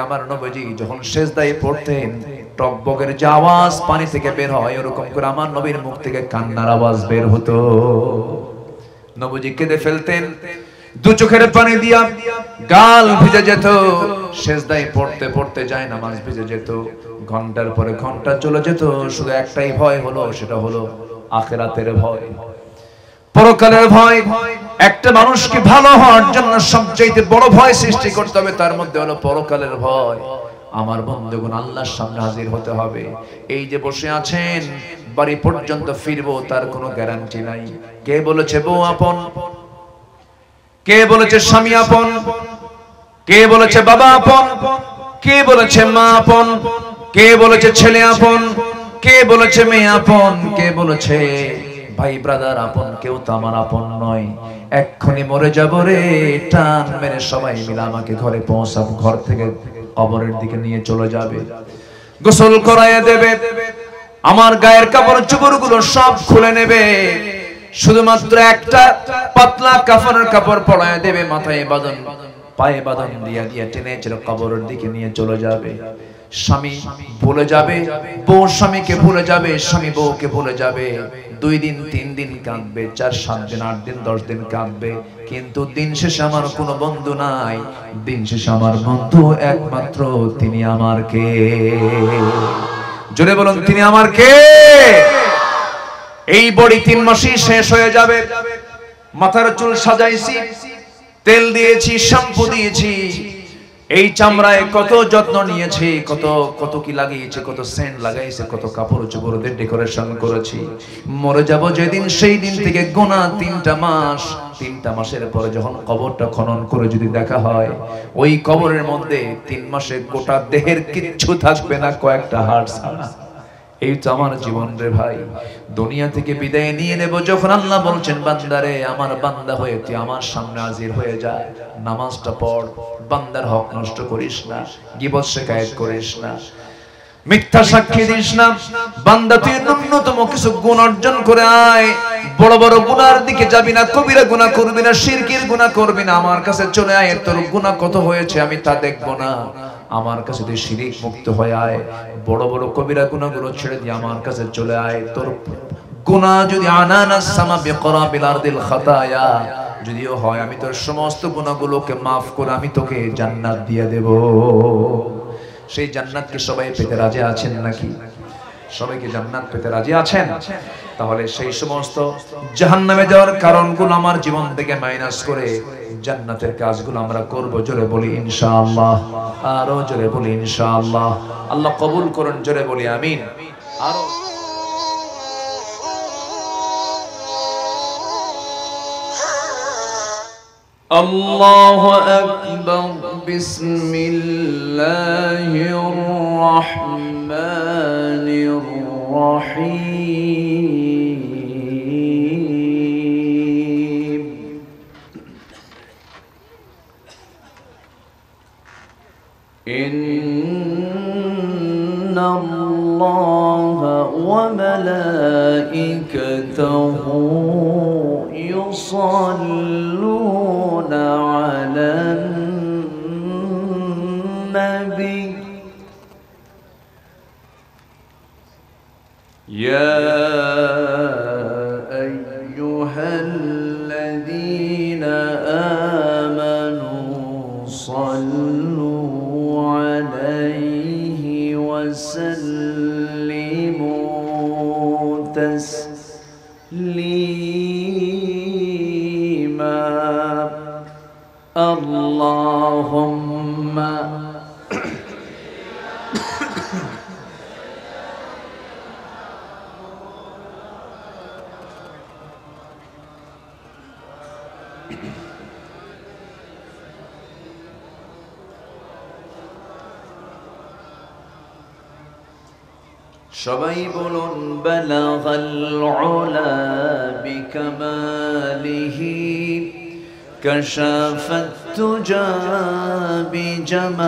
আমার নবীজি যখন সিজদায় পড়তেন টকবগের যে আওয়াজ পানি থেকে বের হয় এরকম করে আমার নবীর মুখ থেকে কান্নার আওয়াজ বের হতো। নবীজি কেঁদে ফেলতেন, দু চোখের পানি দিয়া গাল ভিজে যেত, সিজদায় পড়তে পড়তে যায় নামাজ ভিজে যেত, ঘন্টার পরে ঘন্টা চলে যেত। শুধু একটাই ভয় হলো, সেটা হলো আখিরাতের ভয়, পরকালের ভয়। একটা মানুষকে ভালো হওয়ার জন্য সবচেয়ে বড় ভয় সৃষ্টি করতে হবে, তার মধ্যে হলো পরকালের ভয়। আমার বন্ধুগণ, আল্লাহর সামনে হাজির হতে হবে। এই যে বসে আছেন, বাড়ি পর্যন্ত ফিরবো তার কোনো গ্যারান্টি নাই। কে বলেছে বউ আপন? কে বলেছে স্বামী আপন? কে বলেছে বাবা আপন? কে বলেছে মা আপন? কে বলেছে ছেলে আপন? কে বলেছে মেয়ে আপন? কে বলেছে ভাই ব্রাদার আপন? কেউ তো আমার আপন নয়। এক্ষুনি মরে যাব রে, টান মেরে সবাই মিলে আমাকে ঘরে পৌঁছাবো, ঘর থেকে কবরের দিকে নিয়ে চলে যাবে, গোসল করাইয়া দেবে, আমার গায়ের কাপড় চোপড়গুলো সব খুলে নেবে, শুধুমাত্র একটা পাতলা কাফনের কাপড় পরাইয়া দেবে, মাথায় বাঁধন পায়ে বাঁধন দিয়া দিয়া টেনে ছেড়ে কবরের দিকে নিয়ে চলে যাবে। স্বামী ভুলে যাবে, বউ স্বামীকে ভুলে যাবে, স্বামী বউকে ভুলে যাবে। 2 দিন 3 দিন কাঁদবে, 4 7 দিন 8 দিন 10 দিন কাঁদবে, কিন্তু দিন শেষে আমার কোনো বন্ধু নাই। দিন শেষে আমার বন্ধু একমাত্র তিনি আমার কে? জোরে বলুন, তিনি আমার কে? এই বডি 3 মাসই শেষ হয়ে যাবে। মাথার চুল সাজাইছি, তেল দিয়েছি, শ্যাম্পু দিয়েছি, এই চামড়ায় কত যত্ন নিয়েছি, কত কত কি লাগিয়েছে, কত সেন্ট লাগাইছে, কত কাপড় চোপড় দিয়ে ডেকোরেশন করেছি। মরে যাব যেদিন, সেই দিন থেকে গোনা 3টা মাস। 3টা মাসের পরে যখন কবরটা খনন করে যদি দেখা হয়, ওই কবরের মধ্যে 3 মাসে গোটা দেহের কিচ্ছু থাকবে না, কয়েকটা হাড় ছাড়া। এই তো আমার জীবন রে ভাই। দুনিয়া থেকে বিদায় নিয়ে নেব যখন, আল্লাহ বলছেন বান্দারে, আমার বান্দা হয়ে তুই আমার সামনে হাজির হয়ে যা, নামাজটা পড়, বান্দার হক নষ্ট করিস না, গীবত শিকায়েত করিস না, মিথ্যা সাক্ষী দিস না। বান্দা তুই ন্যূনতম কিছু গুণ অর্জন করে আয়। বড় বড় গুনার দিকে যাবি না, কবিরা গুনাহ করবি না, শিরকের গুনাহ করবি না। আমার কাছে চলে আয়, তোর গুনাহ কত হয়েছে আমি তা দেখবো না। আমার কাছে তুই শিরিক মুক্ত হয়ে আয়, বড় বড় কবিরা গুনাহগুলো ছেড়ে দিয়ে আমার কাছে চলে আয়। তোর গুনাহ যদি আনানাস সামা বিকরাবিল আরদিল খাতায়া যদিও হয়, আমি তোর সমস্ত গুনাহগুলোকে মাফ করে আমি তোকে জান্নাত দিয়ে দেব। সেই জান্নাতকে সবাই পেতে রাজি আছেন নাকি? সবাইকে জান্নাত পেতে রাজি আছেন? তাহলে সেই সমস্ত জাহান্নামে যাওয়ার কারণগুলো আমার জীবন থেকে মাইনাস করে জান্নাতের কাজগুলো আমরা করব। জোরে বলি ইনশাআল্লাহ, আরো জোরে বলি ইনশাআল্লাহ। আল্লাহ কবুল করুন, জোরে বলি আমিন। আরো আল্লাহু আকবার। বিসমিল্লাহির রহমানির রহিম। ইন্নাল্লাহা ওয়া মালাইকাতাহু ইউসাল্লুনা আলান নবী ইয়া আইয়ুহাল্লাযীনা আমানু সাল্লু আলাইহি ওয়া সাল্লিমু তাসলিমা। আল্লাহুম্মা সবাই বলুন বালাগাল উলা বিকামালিহি কাশাফাত তুজা বিজামালিহি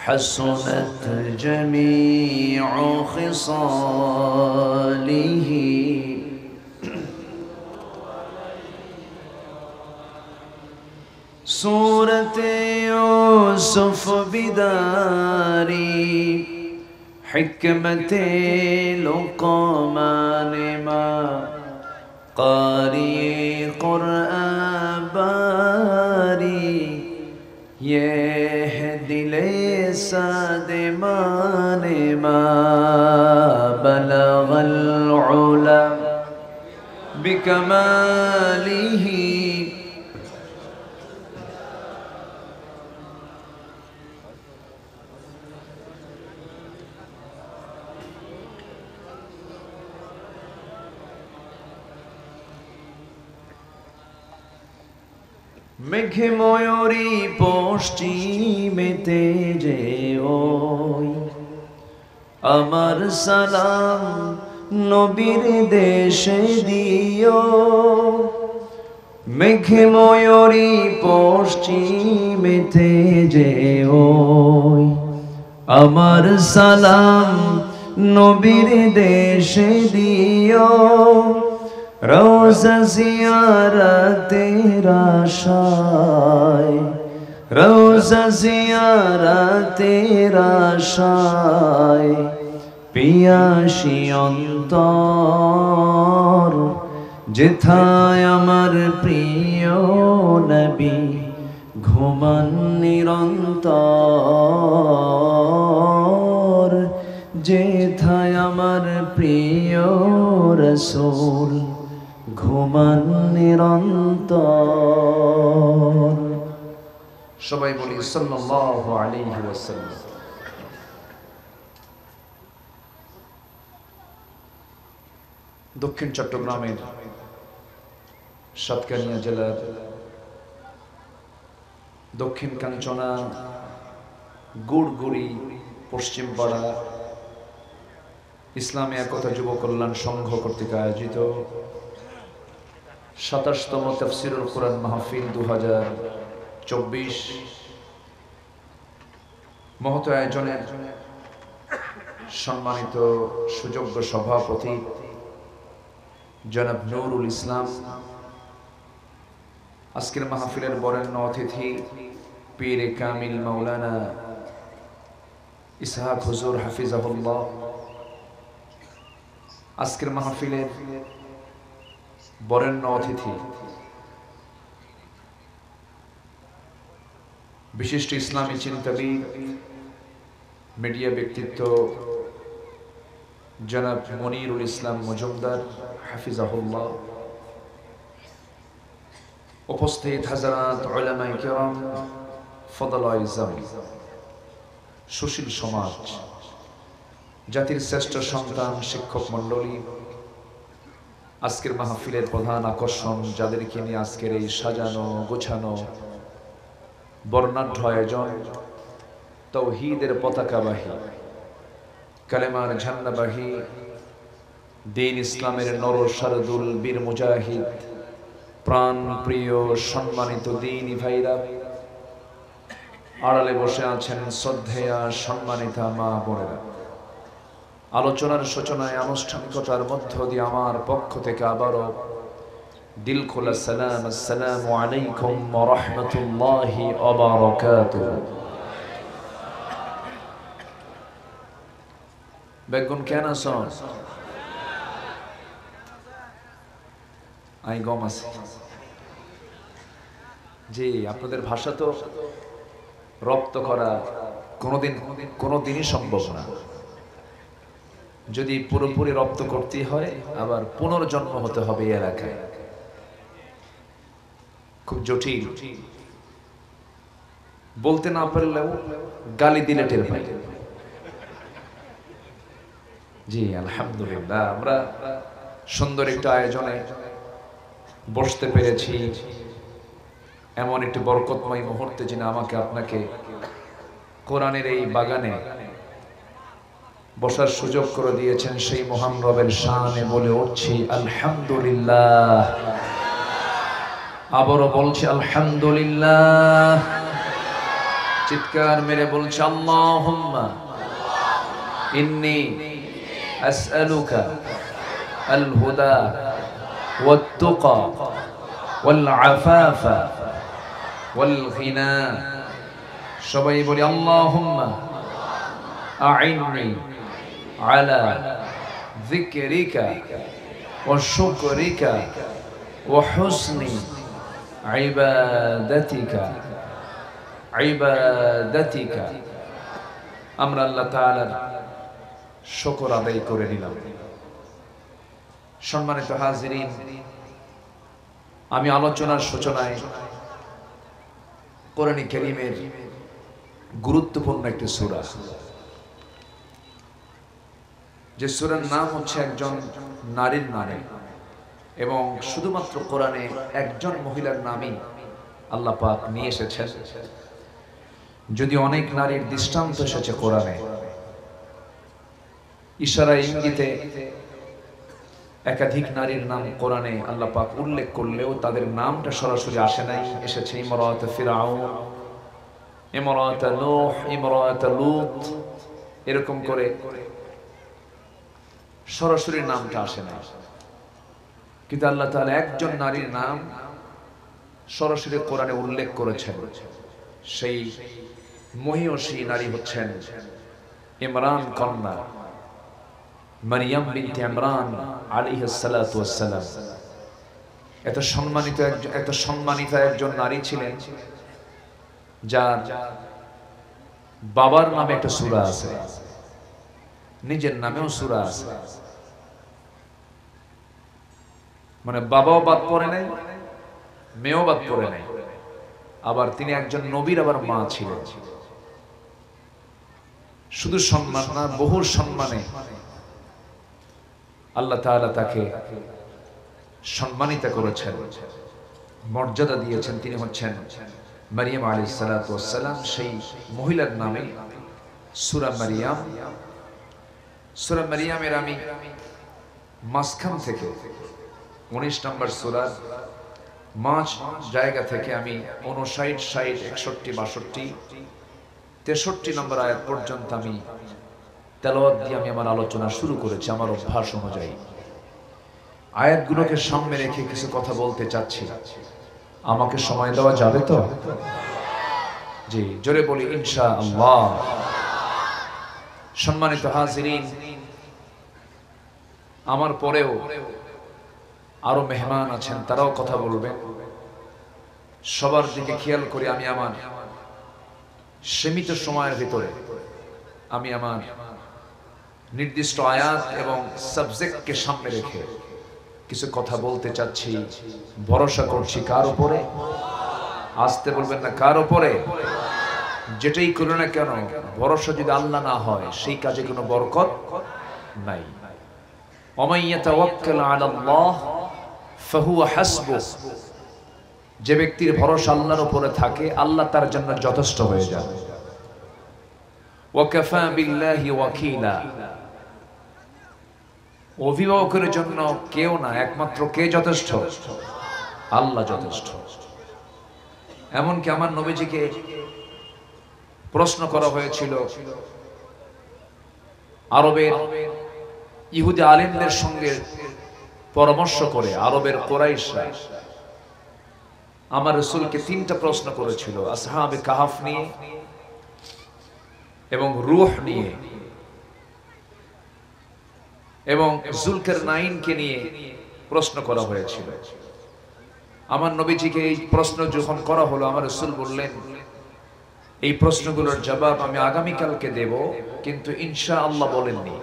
হাসনাত জামিউ খিসালিহি सूरत यूसुफ बिदारी हिकमत लुक़मान माँ क़ारी क़ुरआन बारी ये है दिले सादिमाने माँ बलगल उला बिकमालिही মেঘে ময়ূরী পশ্চিমেতে যে ওই আমার সালাম নবীর দেশে দিও মেঘে ময়ূরী পশ্চিমেতে যে ওই আমার সালাম নবীর দেশে দিও রওজা জিয়ারতের আশায় রওজা জিয়ারতের আশায় পিয়াসী অন্তর যেথায় আমার প্রিয় নবী ঘুমান নিরন্তর যেথায় আমার প্রিয় রাসূল ঘুমান নিরন্তর। সবাই বলি সাল্লাল্লাহু আলাইহি ওয়াসাল্লাম। দক্ষিণ চট্টগ্রামের সাতকানিয়া জেলার দক্ষিণ কাঞ্চনা গুড়গুড়ি পশ্চিমপাড়া ইসলামী একতা যুব কল্যাণ সংঘ কর্তৃক আয়োজিত ২৭তম তাফসীরুল কুরআন মাহফিল ২০২৪ মহৎ আয়োজনের সম্মানিত সুযোগ্য সভাপতি জনাব নুরুল ইসলাম, আজকের মাহফিলের বরেণ্য অতিথি পীরে কামিল মাওলানা ইসহাক হুজুর হাফিজাহুল্লাহ, আজকের মাহফিলের বরেণ্য অতিথি বিশিষ্ট ইসলামী চিন্তাবিদ মিডিয়া ব্যক্তিত্ব জনাব মনিরুল ইসলাম মজুমদার হাফিজাহুল্লাহ, উপস্থিত হাজারাত উলামায়ে কিরাম, ফদলায়ে ইজাম, সুশীল সমাজ, জাতির শ্রেষ্ঠ সন্তান, শিক্ষক মণ্ডলী, আজকের মাহফিলের প্রধান আকর্ষণ যাদেরকে নিয়ে আজকের এই সাজানো গোছানো বর্ণাঢ্য আয়োজন, তাওহীদের পতাকাবাহী, কালেমার ঝান্ডাবাহী, দ্বীন ইসলামের নর শারদুল বীর মুজাহিদ, প্রাণ প্রিয় সম্মানিত দ্বীনী ভাইরা, আড়ালে বসে আছেন শ্রদ্ধেয়া সম্মানিতা মা বোনেরা, আলোচনার সূচনায় আনুষ্ঠানিকতার মধ্য দিয়ে আমার পক্ষ থেকে আবারও দিল খোলা সালাম, আসসালামু আলাইকুম ওয়া রাহমাতুল্লাহি ওয়া বারাকাতুহু। বেগুন কেন আছো? আই গম আছে জি, আপনাদের ভাষা তো রপ্ত করা কোনোদিনই সম্ভব না। যদি পুরোপুরি রপ্ত করতে হয় আবার পুনর্জন্ম হতে হবে এই এলাকায়, খুব জটিল। বলতে না পারলেও গালি দিলে টের পাই। জি আলহামদুলিল্লাহ, আমরা সুন্দর একটা আয়োজনে বসতে পেরেছি, এমন একটি বরকতময় মুহূর্তে যিনি আমাকে আপনাকে কোরআনের এই বাগানে বসার সুযোগ করে দিয়েছেন, সেই মহান রবের শানে বলে উঠছি আলহামদুলিল্লাহ। আবারও বলছি আলহামদুলিল্লাহ, চিৎকার মেরে বলছি আল্লাহুম্মা ইন্নী আসআলুকা আল হুদা ওয়াত তুকা ওয়াল আফাফা ওয়াল গিনা। সবাই বলি আল্লাহুম্মা আইন্নি আলা যিকরিকা ওয়া শুকরিকা ওয়া হুসনি ইবাদাতিকা। আমরা আল্লাহ তাআলার শুকর আদায় করে নিলাম। সম্মানিত হাজিরিন, আমি আলোচনার সূচনায় কোরআন কারীমের গুরুত্বপূর্ণ একটি সূরা, যে সূরার নাম হচ্ছে একজন নারীর নামে, এবং শুধুমাত্র কোরআনে একজন মহিলার নামই আল্লাহ পাক নিয়ে এসেছেন। যদি অনেক নারীর দৃষ্টান্ত এসেছে কোরআনে, ইশারা ইঙ্গিতে একাধিক নারীর নাম কোরআনে আল্লাহ পাক উল্লেখ করলেও তাদের নামটা সরাসরি আসে নাই। এসেছে ইমরাত ফিরআউন, ইমরাত নূহ, ইমরাত লূত, এরকম করে সরাসরি নামটা আসে না। কিন্তু আল্লাহ তাআলা একজন নারীর নাম সরাসরি কোরআনে উল্লেখ করেছেন। সেই মহিয়সী নারী হচ্ছেন ইমরান কন্যা মারিয়াম বিনতে ইমরান আলাইহিস সালাতু ওয়াস সালাম। এত সম্মানিত একজন নারী ছিলেন, যার বাবার নামে একটা সূরা আছে, নিজের নামেও সূরা আছে। মানে বাবাও বাদ পড়ে নাই, মেয়েও বাদ পড়ে নাই। আবার তিনি একজন নবীর আবার মা ছিলেন। শুধু সম্মান না, বহু সম্মানে আল্লাহ তাআলা তাকে সম্মানিত করেছেন, মর্যাদা দিয়েছেন। তিনি হচ্ছেন মারিয়াম আলাইহিস সালাতু ওয়াস সালাম। সেই মহিলার নামে সূরা মারিয়াম। সূরা মারিয়ামের আমি মাঝখান থেকে 19 নম্বর সূরার মাঝ জায়গা থেকে আমি 59, 60, 61, 62, 63 নম্বর আয়াত পর্যন্ত আমি তেলাওয়াত দিয়ে আমি আমার আলোচনা শুরু করেছি আমার অভ্যাস অনুযায়ী। আয়াতগুলোকে সামনে রেখে কিছু কথা বলতে চাচ্ছি। আমাকে সময় দেওয়া যাবে তো? জি, জোরে বলি ইনশাআল্লাহ। সম্মানিত হাজিরিন, আমার পরেও আরো মেহমান আছেন, তারাও কথা বলবেন। সবার দিকে খেয়াল করে আমি আমার সীমিত সময়ের ভিতরে আমি আমার নির্দিষ্ট আয়াত এবং সাবজেক্টকে সামনে রেখে কিছু কথা বলতে চাচ্ছি। ভরসা করছি কার উপরে? আসতে বলবেন না, কার উপরে? যেটাই করো না কেন, ভরসা যদি আল্লাহ না হয় সেই কাজে কোনো বরকত নাই। ওয়া ইয়াতাওয়াক্কাল আলাল্লাহ ফাহুয়া হাসবুহ। যে ব্যক্তির ভরসা আল্লাহর উপরে থাকে, আল্লাহ তার জন্য যথেষ্ট হয়ে যায়। ওয়া কাফা বিল্লাহি ওয়াকিলা। অভিভাবকের জন্য কেউ না, একমাত্র কে যথেষ্ট? আল্লাহ যথেষ্ট। এমনকি আমার নবীজিকে প্রশ্ন করা হয়েছিল, আরবের ইহুদি আলেমদের সঙ্গে পরামর্শ করে আরবের কুরাইশরা আমার রাসূলকে 3টা প্রশ্ন করেছিল, আসহাবে কাহাফ নিয়ে এবং রূহ নিয়ে এবং যুলকারনাইনকে নিয়ে প্রশ্ন করা হয়েছিল। আমার নবীজিকে এই প্রশ্ন যখন করা হলো, আমার রাসূল বললেন, এই প্রশ্নগুলোর জবাব আমি আগামীকালকে দেব, কিন্তু ইনশাআল্লাহ বলেননি,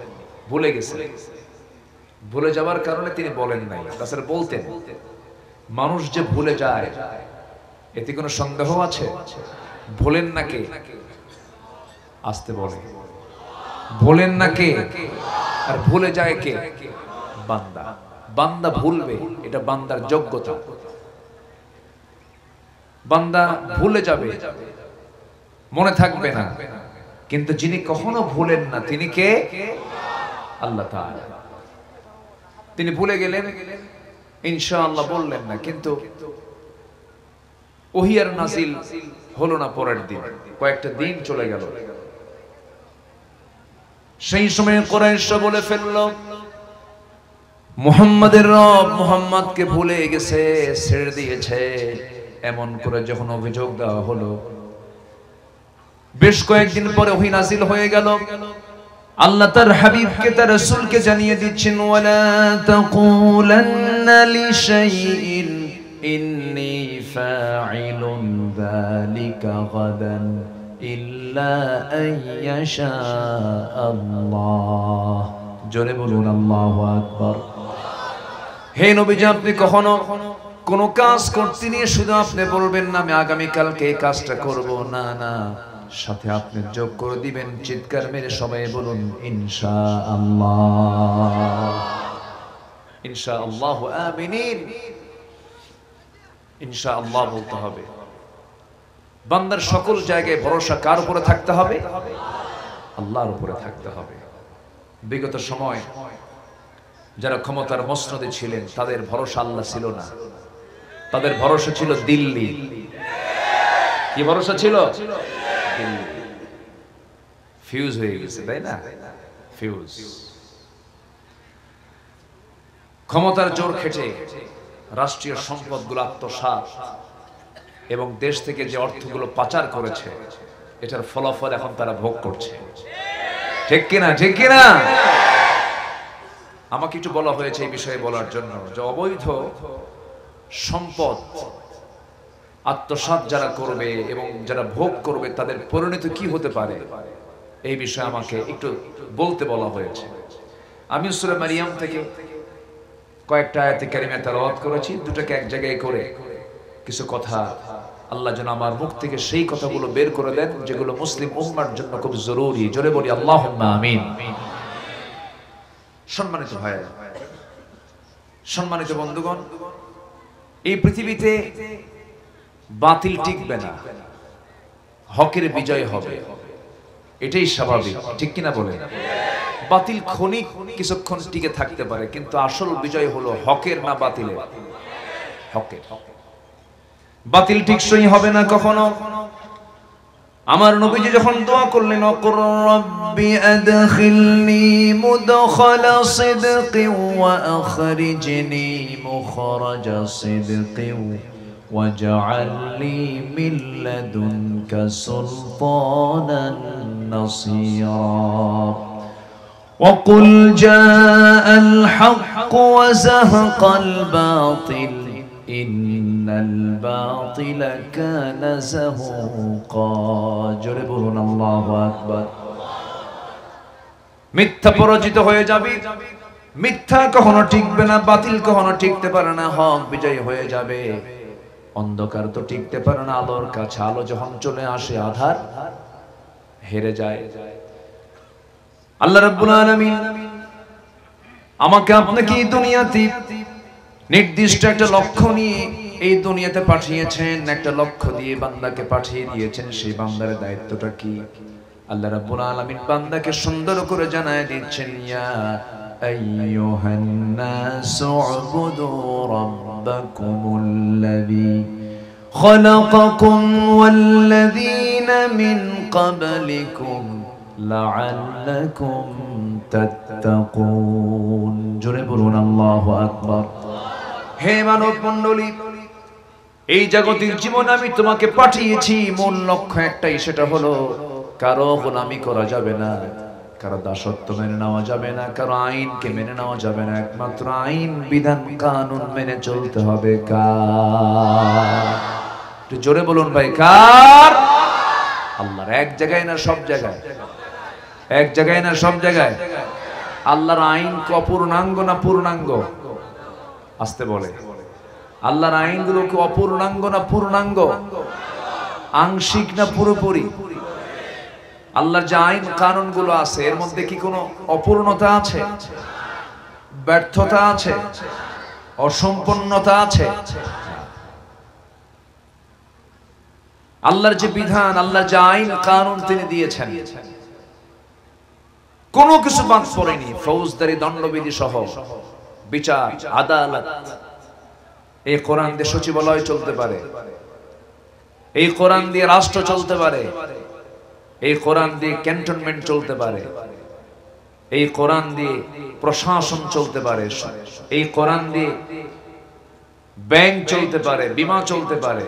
ভুলে গেছেন। ভুলে যাওয়ার কারণে তিনি বলেন নাই, তাছাড়া বলতেন। মানুষ যে ভুলে যায় এতে কোনো সন্দেহ আছে? ভুলেন না কে? আসতে বলে, ভুলেন না কে? আর ভুলে যায় কে? বান্দা। বান্দা ভুলবে, এটা বান্দার যোগ্যতা। বান্দা ভুলে যাবে, মনে থাকবে না, কিন্তু যিনি কখনো ভুলেন না তিনি কে? আল্লাহ তাআলা। তিনি ভুলে গেলেন, ইনশাআল্লাহ বললেন না, কিন্তু ওহী আর নাজিল হলো না পরের দিন, কয়েকটা দিন চলে গেল। সেই সময় কুরাইশরা বলে ফেলল, মুহাম্মাদের রব মুহাম্মদকে ভুলে গেছে, ছেড়ে দিয়েছে। এমন করে যখন অভিযোগ দেওয়া হলো, বেশ কয়েকদিন পরে ওহী নাযিল হয়ে গেল। আল্লাহ তার হাবিবকে, তার রাসূলকে জানিয়ে দিচ্ছেন, ওয়ালা তাকুলান্না লিশাইইন ইন্নী ফাইলুন যালিকা গাদান ইল্লা আইয়াশা আল্লাহ। জোরে বলুন আল্লাহু আকবার। হে নবীজি, আপনি কখনো কোন কাজ করতে নিয়ে শুধু আপনি বলবেন না আমি আগামী কালকে এই কাজটা করব, না না, সাথে আপনি যোগ করে দিবেন, চিৎকার মেরে সবাই বলুন ইনশাআল্লাহ। ইনশাআল্লাহ আমিন। ইনশাআল্লাহ বলতে হবে। বান্দার সকল জায়গায় ভরসা কার উপরে থাকতে হবে? আল্লাহর উপরে থাকতে হবে। বিগত সময় যারা ক্ষমতার মসনদে ছিলেন তাদের ভরসা আল্লাহ ছিল না, তাদের ভরসা ছিল দিল্লি। কি ভরসা ছিল? দিল্লি। ফিউজ হয়ে গেছে, তাই না? ফিউজ। ক্ষমতার জোর খেটে রাষ্ট্রীয় সম্পদগুলো আত্মসাৎ এবং দেশ থেকে যে অর্থগুলো পাচার করেছে, এটার ফলাফল এখন তারা ভোগ করছে। ঠিক কিনা? ঠিক কিনা? আমাকে একটু বলা হয়েছে এই বিষয়ে বলার জন্য যে অবৈধ সম্পদ আত্মসাৎ যারা করবে এবং যারা ভোগ করবে তাদের পরিণতি কি হতে পারে, এই বিষয়ে আমাকে একটু বলতে বলা হয়েছে। আমি সূরা মারিয়াম থেকে কয়েকটা আয়াতে কারিমা তেলাওয়াত করেছি, দুটাকে এক জায়গায় করে কিছু কথা আল্লাহ যেন আমার মুখ থেকে সেই কথাগুলো বের করে দেন যেগুলো মুসলিম উম্মার জন্য খুব জরুরি। জোরে বলি আল্লাহুম্মা আমিন। সম্মানিত ভাইরা, সম্মানিত বন্ধুগণ, এই পৃথিবীতে বাতিল টিকবে না, হকের বিজয় হবে, এটাই স্বাভাবিক। ঠিক কিনা বলেন? বাতিল ক্ষণিক কিছুক্ষণ টিকে থাকতে পারে, কিন্তু আসল বিজয় হলো হকের, না বাতিলের? হকের। বাতিল টিকসই হবে না কখনো। আমার নবীজি যখন দোয়া করলেন, অকুর রব্বি আদখিলনি মুদখালা সিদকি ওয়া আখরিজনি মুখরাজা সিদকি ওয়াজআল লি মিন লাদুনকা সুলতানান নাসীরা وقل جاء الحق وزهق الباطل إن الباطل كان زهوقا জোরে বলুন আল্লাহু আকবার। মিথ্যা পরাজিত হয়ে যাবে, মিথ্যা কখনো টিকবে না, বাতিল কখনো টিকতে পারে না, হক বিজয় হয়ে যাবে। অন্ধকার তো টিকতে পারে না আলোর কাছে, আলো যখন চলে আসে আধার হেরে যায়। আল্লাহ রাব্বুল আলামিন আমাকে আপনাকে এই দুনিয়াতে নির্দিষ্ট একটা লক্ষ্য নিয়ে এই দুনিয়াতে পাঠিয়েছেন, একটা লক্ষ্য দিয়ে বান্দাকে পাঠিয়ে দিয়েছেন। সেই বান্দার দায়িত্বটা কি? আল্লাহ রাব্বুল আলামিন বান্দাকে সুন্দর করে জানায় দিচ্ছেন, ইয়া আইয়ুহান নাসু উবুদু রাব্বাকুমুল্লাযী খালাকাকুম ওয়াল্লাযীনা মিন ক্বাবলিকুম লাআল্লাকুম তাত্তাকুন। জোরে বলুন আল্লাহু আকবার। হে মানব মণ্ডলী, এই জাগতিক জীবনে আমি তোমাকে পাঠিয়েছি, মূল লক্ষ্য একটাই, সেটা হলো কারো গোলামি করা যাবে না, কারো দাসত্ব মেনে নেওয়া যাবে না, কারো আইনকে মেনে নেওয়া যাবে না। একমাত্র আইন, বিধান, কানুন মেনে চলতে হবে। কার? একটু জোরে বলুন ভাই, কার? আল্লাহর। এক জায়গায় না সব জায়গায়? এক জায়গায় না সব জায়গায়? আল্লাহর আইন কি অপূর্ণাঙ্গ না পূর্ণাঙ্গ? আসতে বলে। আল্লাহর আইনগুলো কি অপূর্ণাঙ্গ না পূর্ণাঙ্গ? আংশিক না পুরোপুরি? আল্লাহর যে আইন কানুন গুলো আছে এর মধ্যে কি কোনো অপূর্ণতা আছে, ব্যর্থতা আছে, অসম্পূর্ণতা আছে? আল্লাহর যে বিধান, আল্লাহর যে আইন কানুন তিনি দিয়েছেন, কোনো কিছু বাদ পড়েনি। ফৌজদারি দণ্ডবিধি সহ বিচার, আদালত, এই কোরআন দিয়ে সচিবালয় চলতে পারে, এই কোরআন দিয়ে রাষ্ট্র চলতে পারে, এই কোরআন দিয়ে ক্যান্টনমেন্ট চলতে পারে, এই কোরআন দিয়ে প্রশাসন চলতে পারে, এই কোরআন দিয়ে ব্যাংক চলতে পারে, বিমা চলতে পারে,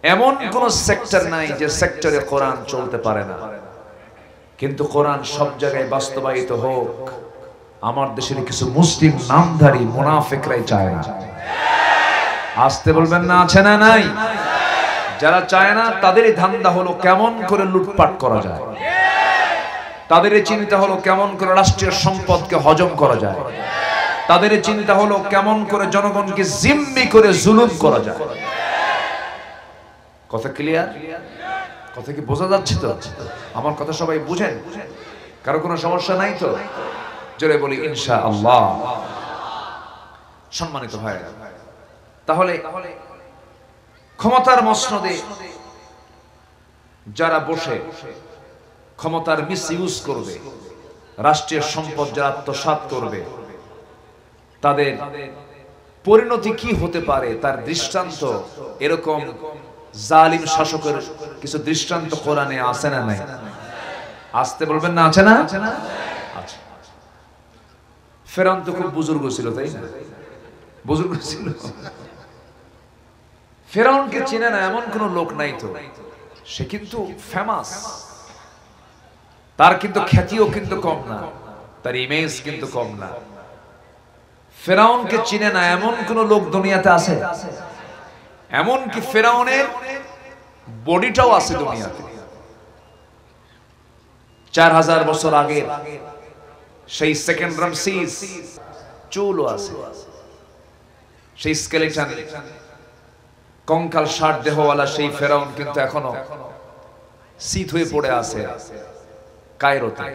এমন কোন সেক্টর নাই যে সেক্টরে কোরআন চলতে পারে না। কিন্তু কোরআন সব জায়গায় বাস্তবায়িত হোক, আমার দেশের কিছু মুসলিম নামধারী মুনাফিকরাই চায় না। আসতে বলবেন না, আছে না নাই? যারা চায় না তাদেরই ধান্দা হলো কেমন করে লুটপাট করা যায়, তাদেরই চিন্তা হলো কেমন করে রাষ্ট্রীয় সম্পদকে হজম করা যায়, তাদেরই চিন্তা হলো কেমন করে জনগণকে জিম্মি করে জুলুম করা যায়। কথা ক্লিয়ার? কথা কি বোঝা যাচ্ছে তো? আমার কথা সবাই বুঝেন? কারো কোনো সমস্যা নাই তো? জোরে বলি ইনশাআল্লাহ। সম্মানিত ভাইরা, তাহলে ক্ষমতার মসনদে যারা বসে ক্ষমতার মিসইউজ করবে, রাষ্ট্রীয় সম্পদ যারা আত্মসাৎ করবে, তাদের পরিণতি কি হতে পারে তার দৃষ্টান্ত এরকম জালিম শাসকের কিছু দৃষ্টান্ত কোরআনে আছে না নাই? আসতে বলবেন না, আছে না? আচ্ছা, ফেরাউন তো খুব বুজুর্গ ছিল, তাই না? বুজুর্গ ছিল। ফেরাউনকে চেনে না এমন কোন লোক নাই তো। সে কিন্তু ফেমাস, তার কিন্তু খ্যাতিও কিন্তু কম না, তার ইমেজ কিন্তু কম না। ফেরাউনকে চিনে না এমন কোন লোক দুনিয়াতে আছে? এমনকি ফেরাউনের বডিটাও আছে দুনিয়াতে। 4000 বছর আগে সেই সেকেন্ড রামসিস চুলও আছে, সেই স্কেলেটন কঙ্কাল ষাট দেহওয়ালা সেই ফেরাউন কিন্তু এখনো শীত হয়ে পড়ে আছে কায়রোতে।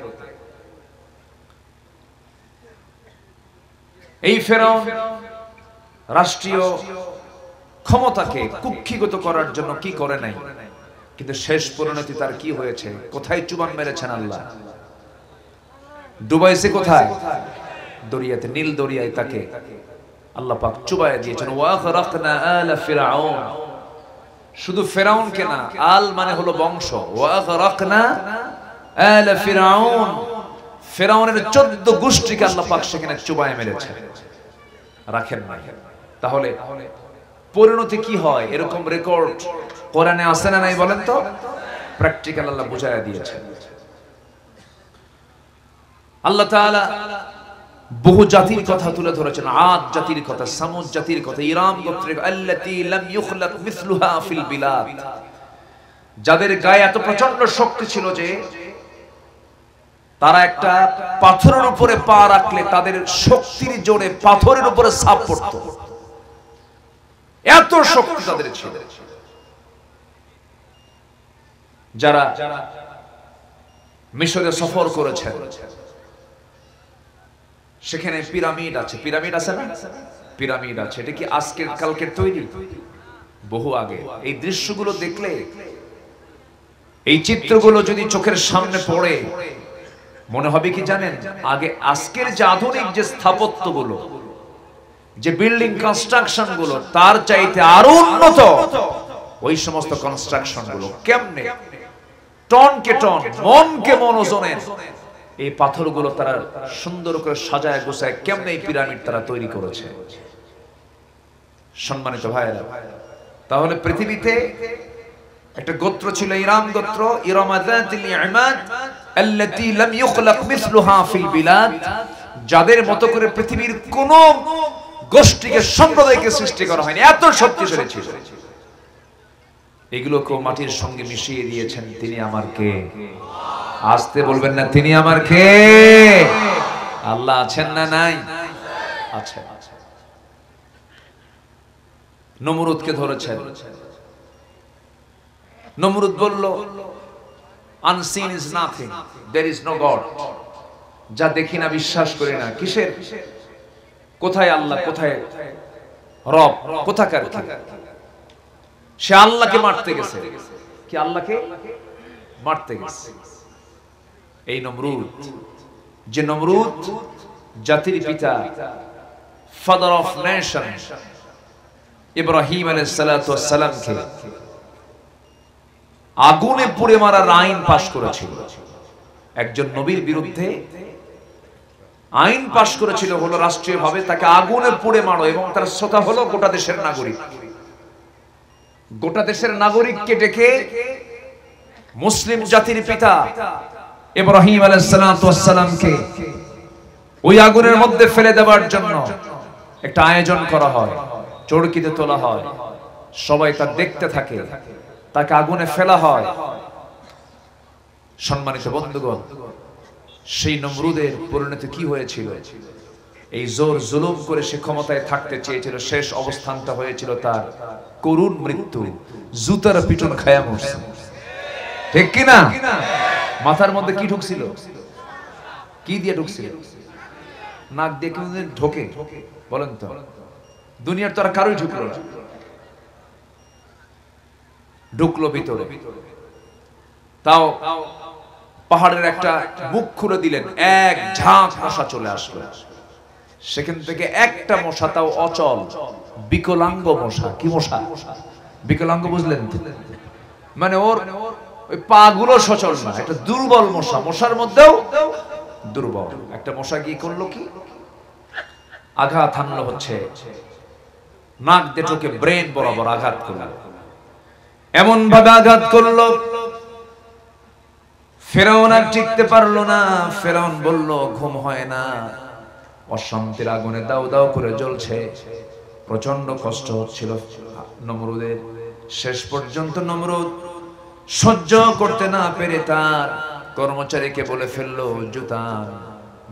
এই ফেরাউন রাষ্ট্রীয় ক্ষমতাকে কুক্ষিগত করার জন্য কি করে নাই, কিন্তু শেষ পরিণতি তার কি হয়েছে? কোথায় চুবান মেরেছেন আল্লাহ? ডুবাইছে কোথায়? দরিয়াতে, নীল দরিয়ায় তাকে আল্লাহ পাক চুবাইয়া দিয়েছেন। ওয়াগরাকনা আলা ফিরআউন, শুধু ফেরাউনকে না, আল মানে হলো বংশ। ওয়াগরাকনা আলা ফিরআউন, ফেরাউনের 14 গোষ্ঠীকে আল্লাহ পাক সেখানে চুবাইয়া মেরেছেন, রাখেন না। তাহলে পরিণতি কি হয়? এরকম রেকর্ড কোরআনে আছে না নাই বলেন তো? প্র্যাকটিক্যাল আল্লাহ বুঝাইয়া দিয়েছেন। আল্লাহ তাআলা বহু জাতির কথা তুলে ধরেছেন, আদ জাতির কথা, সামুদ জাতির কথা, ইরাম গোত্রের, আল্লাতী লাম ইখলাক মিসলুহা ফিল বিলাদ, যাদের গায়ে এত প্রচন্ড শক্তি ছিল যে তারা একটা পাথরের উপরে পা রাখলে তাদের শক্তির জোরে পাথরের উপরে ছাপ পড়তো, এত শক্তি তাদের ছিল। যারা মিশরে সফর করেছেন, সেখানে পিরামিড আছে। পিরামিড আছে না? পিরামিড আছে। এটা কি আজকের কালকের তৈরি? বহু আগে। এই দৃশ্যগুলো দেখলে, এই চিত্রগুলো যদি চোখের সামনে পড়ে, মনে হবে কি জানেন? আগে আজকের যে আধুনিক যে স্থাপত্যগুলো, যে বিল্ডিং কনস্ট্রাকশন গুলো, তার চাইতে আরো উন্নত ওই সমস্ত কনস্ট্রাকশন গুলো। কেমনে টনকে টন, মনকে মন ওজনের এই পাথরগুলো তারা সুন্দর করে সাজায় গোছায় কেমনে এই পিরামিড তারা তৈরি করেছে। সম্মানিত ভাইরা, তাহলে পৃথিবীতে একটা গোত্র ছিল ইরাম গোত্র, ইরামাযাতিল ইমাদ আল্লাতী লাম ইখলাক মিসলুহা ফিল বিলাদ, যাদের মতো করে পৃথিবীর কোন গোষ্ঠীকে, সম্প্রদায়কে সৃষ্টি করা হয়নি, এত শক্তিশালী ছিল। এগুলোকে মাটির সঙ্গে মিশিয়ে দিয়েছেন তিনি আমার কে? আসতে বলবেন না, তিনি আমার কে? আল্লাহ আছেন না নাই? আচ্ছা, নমরুদকে ধরেছেন। নমরুদ বলল, unseen is nothing, there is no God, যা দেখি না বিশ্বাস করি না। কিসের? কোথায় আল্লাহ, কোথায় রব, কোথাকার কি? সে আল্লাহকে মারতে গেছে। কি আল্লাহকে মারতে গেছে? এই নমরুদ, যে নমরুদ জাতির পিতা, ফাদার অফ নেশন, ইব্রাহিম আলাইহিস সালাতু ওয়াস সালামকে আগুনে পুড়ে মারার আইন পাশ করেছিল। একজন নবীর বিরুদ্ধে আইন পাশ করেছিল হলো রাষ্ট্রীয়ভাবে তাকে আগুনে পুড়ে মারো, এবং তার শ্রোতা হলো গোটা দেশের নাগরিক। গোটা দেশের নাগরিককে ডেকে মুসলিম জাতির পিতা ইব্রাহিম আলাইহিস সালামকে ওই আগুনের মধ্যে ফেলে দেওয়ার জন্য একটা আয়োজন করা হয়, চরকিতে তোলা হয়, সবাই তা দেখতে থাকে, তাকে আগুনে ফেলা হয়। সম্মানিত বন্ধুগণ, সেই নমরুদের পরিণতি কি হয়েছিল? এই জোর জুলুম করে সে ক্ষমতায় থাকতে চেয়েছিল, শেষ অবস্থানটা হয়েছিল তার করুণ মৃত্যু, জুতার পিটন খায়া মরছে। ঠিক কি না? মাথার মধ্যে কি ঢুকছিল? কি দিয়ে ঢুকছিল? নাক দিয়ে কোনদিন ঢোকে বলেন তো? দুনিয়ার তো আর কারোই ঢুকলো না, ঢুকলো ভিতরে। তাও পাহাড়ের একটা মুখ খুলে দিলেন, এক ঝাঁক মশা চলে আসলো। সেখান থেকে একটা মশা, তাও অচল, বিকলাঙ্গ মশা। কি মশা? বিকলাঙ্গ বুঝলেন? মানে ওর ওই পা গুলো সচল না, একটা দুর্বল মশা, মশার মধ্যেও দুর্বল একটা মশা কি করলো? কি আঘাত হানলো, হচ্ছে নাক দিয়ে ঢোকে ব্রেন বরাবর আঘাত করলো। এমন ভাবে আঘাত করলো ফেরাউন আর টিকতে পারলো না। ফেরাউন বলল, ঘুম হয় না, অশান্তির আগুনে দাউ দাউ করে জ্বলছে, প্রচন্ড কষ্ট হচ্ছিল নমরুদের। শেষ পর্যন্ত নমরুদ সহ্য করতে না পেরে তার কর্মচারীকে বলে ফেললো,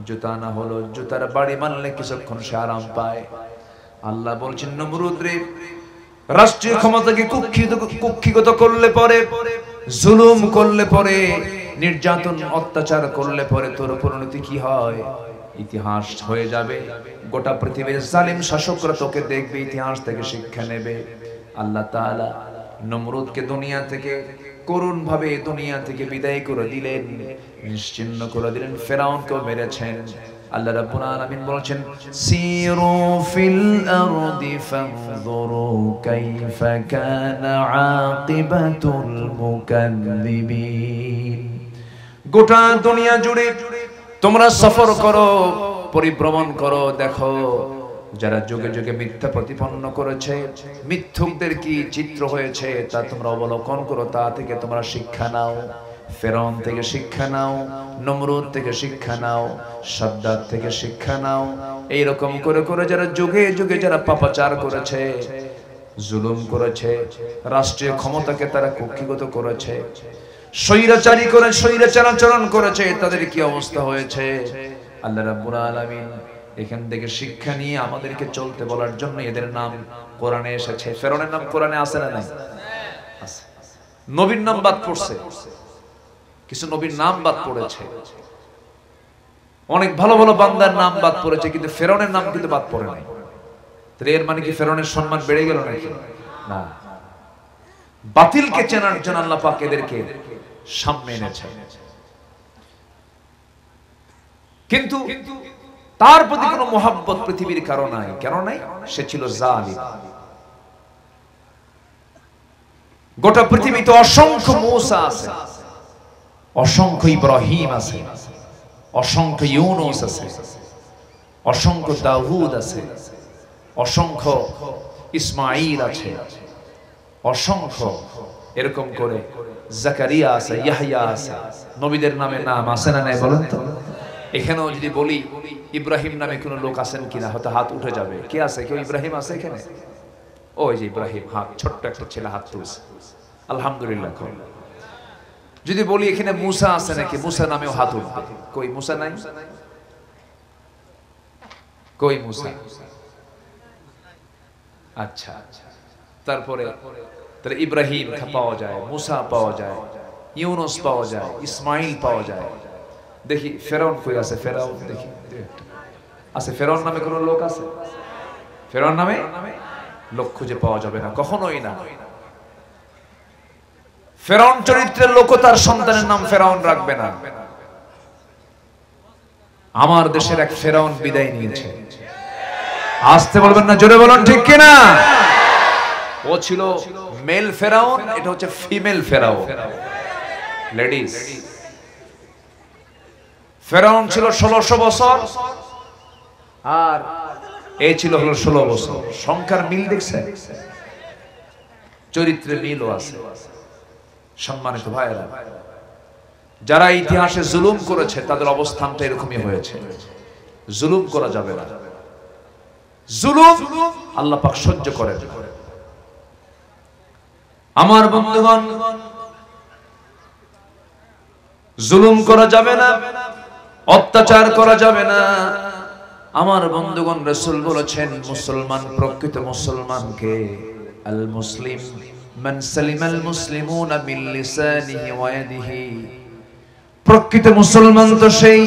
জুতা না হলো, জুতার বাড়ি মানলে কিছুক্ষণ সে আরাম পায়। আল্লাহ বলছেন, নমরুদ রে, রাষ্ট্রীয় ক্ষমতাকে কুক্ষিগত করলে পরে, জুলুম করলে পরে, নির্যাতন অত্যাচার করলে পরে তোর পরিণতি কি হয়? ইতিহাস হয়ে যাবে। গোটা পৃথিবীর জালিম শাসকরা তোকে দেখবে, ইতিহাস থেকে শিক্ষা নেবে। আল্লাহ তাআলা নমরুদকে দুনিয়া থেকে করুণ ভাবে দুনিয়া থেকে বিদায় করে দিলেন, নিশ্চিহ্ন করে দিলেন। ফেরাউনকেও মেরেছেন। আল্লাহ রাব্বুল আলামিন বলেছেন, সিরু ফিল আরদি ফানজুরু কাইফা কানা আকিবাতুল মুকাজ্জিবিন। গোটা দুনিয়া জুড়ে তোমরা সফর করো, পরিভ্রমণ করো, দেখো যারা যুগে যুগে মিথ্যা প্রতিপন্ন করেছে, মিথ্যুকদের কি চিত্র হয়েছে তা তোমরা অবলোকন করো, তা থেকে তোমরা শিক্ষা নাও। ফেরাউন থেকে শিক্ষা নাও, নমরুদ থেকে শিক্ষা নাও, সাদ্দাত থেকে শিক্ষা নাও। এইরকম করে করে যারা যুগে যুগে যারা পাপাচার করেছে, জুলুম করেছে, রাষ্ট্রীয় ক্ষমতাকে তারা কুক্ষিগত করেছে, স্বৈরাচারী করে স্বৈরাচারাচরণ করেছে, তাদের কি অবস্থা হয়েছে? আল্লাহ রাব্বুল আলামিন এখান থেকে শিক্ষা নিয়ে আমাদেরকে চলতে বলার জন্য এদের নাম কোরআনে এসেছে। ফেরাউনের নাম কোরআনে আছে না নাই? আছে। নবীর নাম বাদ পড়ছে, কিছু নবীর নাম বাদ পড়েছে, অনেক ভালো ভালো বান্দার নাম বাদ পড়েছে, কিন্তু ফেরাউনের নাম কিন্তু বাদ পড়ে নাই। তাহলে এর মানে কি ফেরাউনের সম্মান বেড়ে গেল নাকি? না, বাতিলকে চেনার জন্য আল্লাহ পাক এদেরকে সামনে এনেছে। কিন্তু তার প্রতি কোনো মহব্বত পৃথিবীর কারো নাই। কেন নাই? সে ছিল জালিম। গোটা পৃথিবীতে অসংখ্য মূসা আছে, অসংখ্য ইব্রাহিম আছে, অসংখ্য ইউনুস আছে, অসংখ্য দাউদ আছে, অসংখ্য ইসমাঈল আছে, অসংখ্য এরকম করে জাকারিয়া আছে, ইয়াহইয়া আছে। নবীদের নামে নাম আছে না নাই বলেন তো? এখানেও যদি বলি ইব্রাহিম নামে কোনো লোক আছেন কিনা, হয়তো হাত উঠে যাবে। কে আছে? কেউ ইব্রাহিম আছে এখানে? ওই যে ইব্রাহিম, হাত, ছোট্ট একটা ছেলে হাত তুলছে, আলহামদুলিল্লাহ। যদি বলি এখানে মুসা আছে নাকি, মুসা নামেও হাত উঠবে। কই মুসা নাই? কই মুসা? আচ্ছা, তারপরে তাহলে ইব্রাহিম পাওয়া যায়, মুসা পাওয়া যায়, ইউনুস পাওয়া যায়, ইসমাইল পাওয়া যায়। দেখি ফেরাউন কই আছে? ফেরাউন দেখি আছে? ফেরাউন নামে কোন লোক আছে? ফেরাউন নামে লোক খুঁজে পাওয়া যাবে না, কখনোই না। ফেরাউন চরিত্রের লোক তার সন্তানের নাম ফেরাউন রাখবে না। আমার দেশের এক ফেরাউন বিদায় নিয়েছে। আসতে বলবেন না, জোরে বলুন ঠিক কিনা? ও ছিল মেল ফেরাউন, এটা হচ্ছে ফিমেল ফেরাউন, লেডিস। ফেরাউন ছিল 1600 বছর, আর এই ছিল হলো 16 বছর। সংখ্যার মিল দেখছেন, চরিত্রে মিলও আছে। সম্মানিত ভাইরা, যারা ইতিহাসে জুলুম করেছে তাদের অবস্থানটা এরকমই হয়েছে। জুলুম করা যাবে না, জুলুম আল্লাহ পাক সহ্য করেন। আমার বন্ধুগণ, জুলুম করা যাবে না, অত্যাচার করা যাবে না। আমার বন্ধুগণ, রাসূল বলেছেন মুসলমান, প্রকৃত মুসলমানকে আল মুসলিম মান সালিমাল মুসলিমুনা মিন লিসানিহি ওয়া ইয়াদিহি। প্রকৃত মুসলমান তো সেই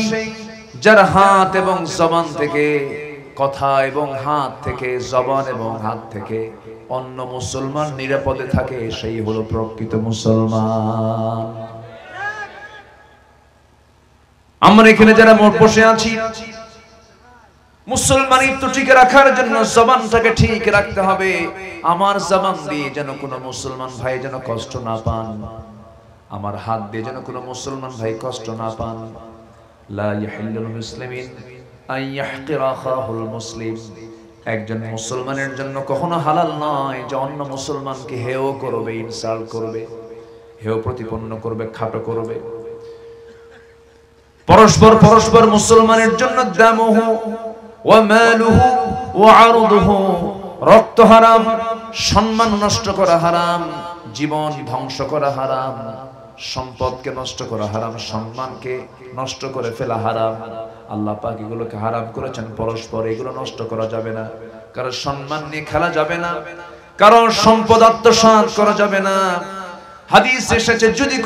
যার হাত এবং জবান থেকে, কথা এবং হাত থেকে, জবান এবং হাত থেকে অন্য মুসলমান নিরাপদে থাকে, সেই হলো প্রকৃত মুসলমান। আমরা এখানে যারা মোট বসে আছি, মুসলমানিত্ব টিকে রাখার জন্য জবানটাকে ঠিক রাখতে হবে। আমার জবান দিয়ে যেন কোনো মুসলমান ভাই যেন কষ্ট না পান, আমার হাত দিয়ে যেন কোনো মুসলমান ভাই কষ্ট না পান। লা ইয়াহিল্লুল মুসলিমিন আন ইয়াহকিরা আখাহুল মুসলিম। একজন মুসলমানের জন্য কখনো হালাল নয় যে অন্য মুসলমানকে হেয় করবে, ইনসাল্ট করবে, হেয় প্রতিপন্ন করবে, খাটো করবে। পরস্পর মুসলমানের জন্য দামুহু ওয়া মালুহু ওয়া আরদুহু, রক্ত হারাম, সম্মান নষ্ট করা হারাম, জীবন ধ্বংস করা হারাম, সম্পদকে নষ্ট করা হারাম, সম্মানকে নষ্ট করে ফেলা হারাম। আল্লাহ পাক এগুলোকে হারাম করেছেন। পরস্পর এগুলো নষ্ট করা যাবে না, কারণ সম্মান নিয়ে খেলা যাবে না, কারণ সম্পদ আত্মসাৎ করা যাবে না। হাদিস এসেছে, যদি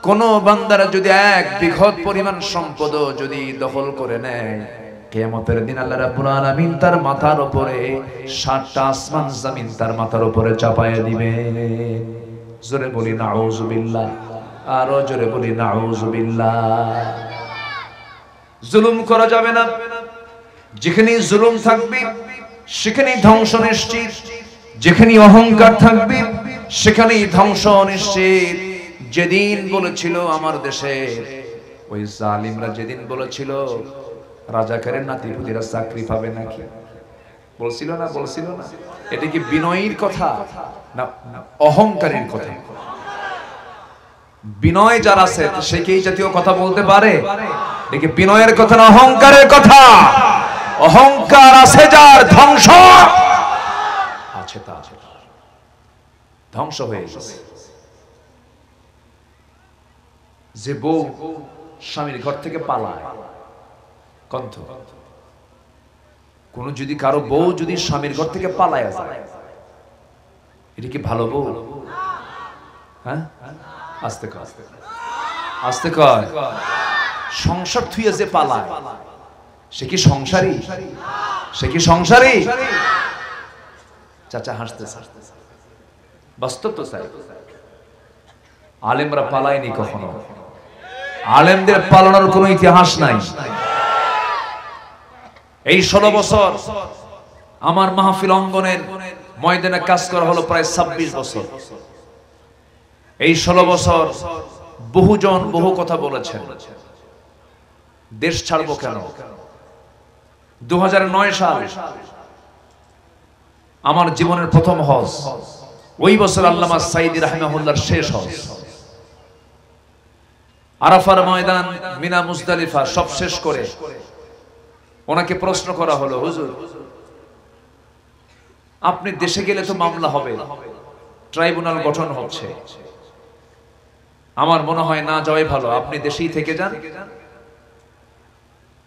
কোনো বান্দারা যদি 1 বিঘত পরিমাণ সম্পদ যদি দখল করে নেয়, কিয়ামতের দিন আল্লাহ রাব্বুল আলামিন তার মাথার উপরে 7টা আসমান জমিন তার মাথার উপরে চাপায়া দিবে। জোরে বলি নাউযুবিল্লাহ, আরো জোরে বলি নাউযুবিল্লাহ। জুলুম করা যাবে না। যেখানে জুলুম থাকবে সেখানেই ধ্বংস নিশ্চিত, যেখানে অহংকার থাকবে সেখানেই ধ্বংস নিশ্চিত। যেদিন বলেছিল আমার দেশে ওই জালিমরা, যেদিন বলেছিল রাজাকারের নাতিপুতিরা চাকরি পাবে নাকি, বলছিল না? এটা কি বিনয়ের কথা না অহংকারের কথা? বিনয় যার আছে সে কি এই জাতীয় কথা বলতে পারে? দেখি, বিনয়ের কথা না অহংকারের কথা। অহংকার আছে যার, ধ্বংস আছে তার, ধ্বংস হয়ে গেছে। যে বউ স্বামীর ঘর থেকে পালায়, কণ্ঠ কোন যদি কারো বউ যদি স্বামীর ঘর থেকে পালায় যায়, এটা কি ভালো বউ? হ্যাঁ, আস্তে কয়। সংসার থুয়ে যে পালায় সে কি সংসারী? চাচা হাসতেছে, বাস্তব তো স্যার। আলেমরা পালায়নি কখনো, আলেমদের পালানোর কোনো ইতিহাস নাই। এই 16 বছর আমার মাহফিল অঙ্গনের ময়দানে কাজ করা হলো প্রায় 26 বছর। এই 16 বছর বহুজন বহু কথা বলেছেন। দেশ ছাড়বো কেন? 2009 সাল আমার জীবনের প্রথম হজ। ওই বছর আল্লামা সাইদি রাহিমাহুল্লাহর শেষ হজ। আরাফার ময়দান, মিনা, মুজদালিফা সব শেষ করে ওনাকে প্রশ্ন করা হলো, হুজুর আপনি দেশে গেলে তো মামলা হবে, ট্রাইব্যুনাল গঠন হচ্ছে, আমার মনে হয় না যাওয়াই ভালো, আপনি দেশেই থেকে যান।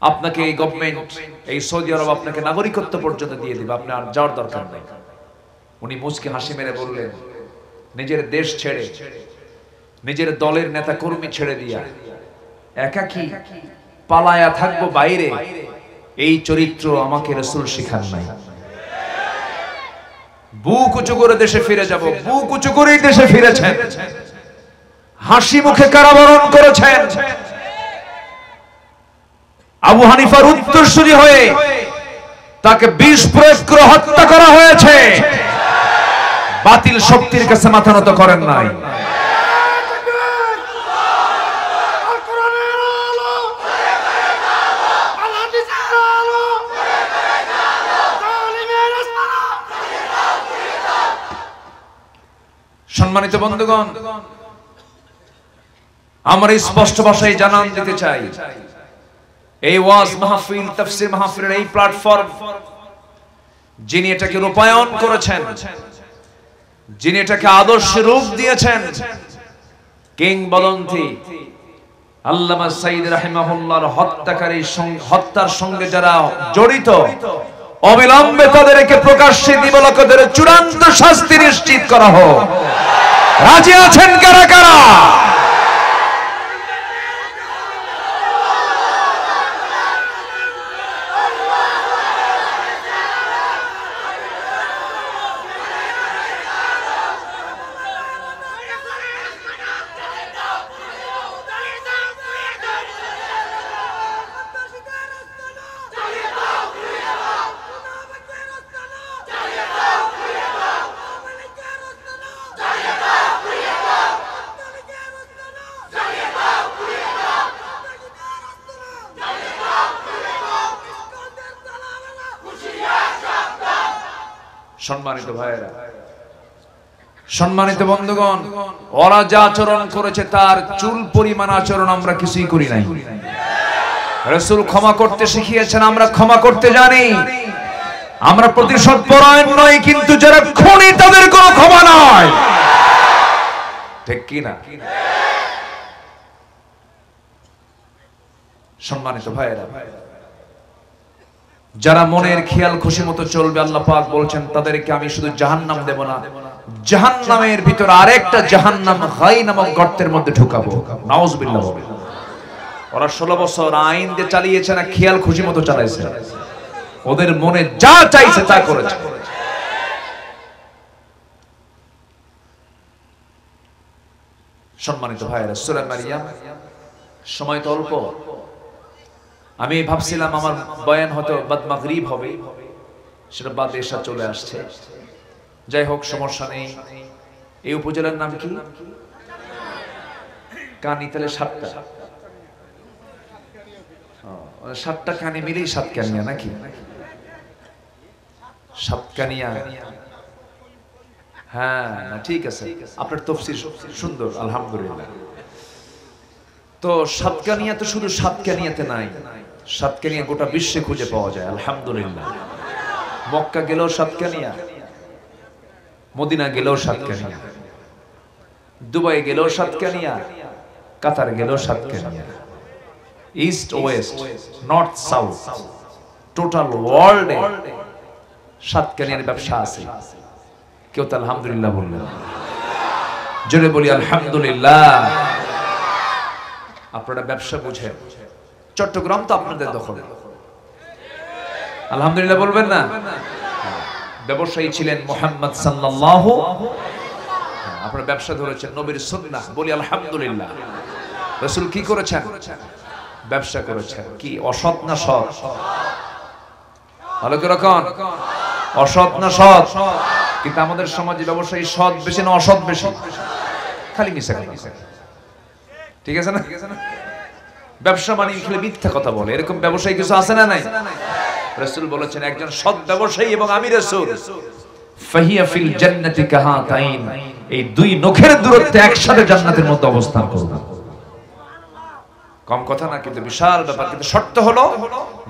আপনাকে এই গভর্নমেন্ট, এই সৌদি আরব আপনাকে নাগরিকত্ব পর্যন্ত দিয়ে দিবে, আপনি আর যাওয়ার দরকার নেই। উনি মুচকি হাসি মেরে বললেন, নিজের দেশ ছেড়ে, নিজের দলের নেতা কর্মী ছেড়ে দিয়া একাকী পালায়া থাকবো বাইরে, এই চরিত্র আমাকে রাসূল শিখান নাই। বুক উঁচু করে দেশে ফিরে যাব, বুক উঁচু করেই দেশে ফিরেছেন, হাসি মুখে কারাবরণ করেছেন। আবু হানিফার উত্তরসূরি হয়ে তাকে বিষ প্রয়োগ করে হত্যা করা হয়েছে। বাতিল শক্তির কাছে মাথা নত করেন নাই। সম্মানিত বন্ধুগণ, আমরা স্পষ্ট ভাষায় জানান দিতে চাই, এই ওয়াজ মাহফিল, তাফসীর মাহফিলের এই প্ল্যাটফর্ম যিনি এটাকে রূপায়ণ করেছেন, যিনি এটাকে আদর্শ রূপ দিয়েছেন, কিংবদন্তি আল্লামা সাইদ রাহিমাহুল্লাহর হত্যার সঙ্গে যারা জড়িত, অবিলম্বে তাদেরকে প্রকাশ্যে দিবালোকে ধরে চূড়ান্ত শাস্তি নিশ্চিত করা হোক। রাজি আছেন কারা কারা? সম্মানিত ভাইয়েরা, সম্মানিত বন্ধুগণ, ওরা যা আচরণ করেছে তার চুল পরিমাণ আচরণ আমরা কিছুই করি নাই। রাসূল ক্ষমা করতে শিখিয়েছেন, আমরা ক্ষমা করতে জানি। আমরা প্রতিশোধ পরায়ণ নই, কিন্তু যারা খুনি তাদের কোনো ক্ষমা নাই, ঠিক কি না? সম্মানিত ভাইয়েরা, যারা মনের খেয়াল খুশি মতো চলবে, আল্লাহ পাক বলছেন তাদেরকে আমি শুধু জাহান্নাম দেব না, জাহান্নামের ভিতর আরেকটা জাহান্নাম গাই নামক গর্তের মধ্যে ঢুকাবো। নাউজুবিল্লাহ। ওরা 16 বছর আইন দিয়ে চালিয়েছে না, খেয়াল খুশি মতো চালাইছে, ওদের মনে যা চাইছে তা করেছে। সম্মানিত ভাইরা, সূরা মারিয়াম, সময় তো অল্প, আমি ভাবছিলাম আমার বয়ান হয়তো বাদ মাগরিব হবে, সেটা বাদ এশা চলে আসছে। যাই হোক, সমস্যা নেই। এই উপজেলার নাম কি? কানি। তাহলে 7টা, 7টা কানি মিলেই সাতকানিয়া নাকি? সাতকানিয়া, হ্যাঁ ঠিক আছে, আপনার তাফসীর সুন্দর, আলহামদুলিল্লাহ। তো সাতকানিয়া তো শুধু সাতকানিয়াতে নাই, সাতকানিয়া গোটা বিশ্বে খুঁজে পাওয়া যায়, আলহামদুলিল্লাহ। মক্কা গেলেও সাতকানিয়া, মদিনা গেলেও সাতকানিয়া, দুবাই গেলেও সাতকানিয়া, কাতার গেলেও Satkania, east West, north south, total ওয়ার্ল্ডে সাতকানিয়ার ব্যবসা আছে। কেউ তো আলহামদুলিল্লাহ বললেন? জোরে বলি আলহামদুলিল্লাহ। আপনারা ব্যবসা বুঝেন, চট্টগ্রাম তো আপনাদের দখলে, আলহামদুলিল্লাহ বলবেন না? ব্যবসায়ী ছিলেন মুহাম্মদ সাল্লাল্লাহু, আপনারা ব্যবসা ধরেছেন নবীর সুন্নাহ, বলি আলহামদুলিল্লাহ। রাসূল কি করেছেন? ব্যবসা করেছেন। কি অসৎ না সৎ? ভালো করে কোন, অসৎ না সৎ? কিন্তু আমাদের সমাজে ব্যবসায়ী সৎ বেশি না অসৎ বেশি? খালি মিশা কথা, ঠিক আছে না? ব্যবসা মানে খালি মিথ্যা কথা বলে, এরকম ব্যবসায়ী কিছু আছে না নাই? রাসূল বলেছেন একজন সৎ ব্যবসায়ী এবং আমি রাসূল, ফাহিয়া ফিল জান্নাতি কাহাতাইন, এই দুই নখের দূরত্বে একসাথে জান্নাতের মধ্যে অবস্থান করবে। কম কথা না, কিন্তু বিশাল ব্যাপার। কিন্তু শর্ত হলো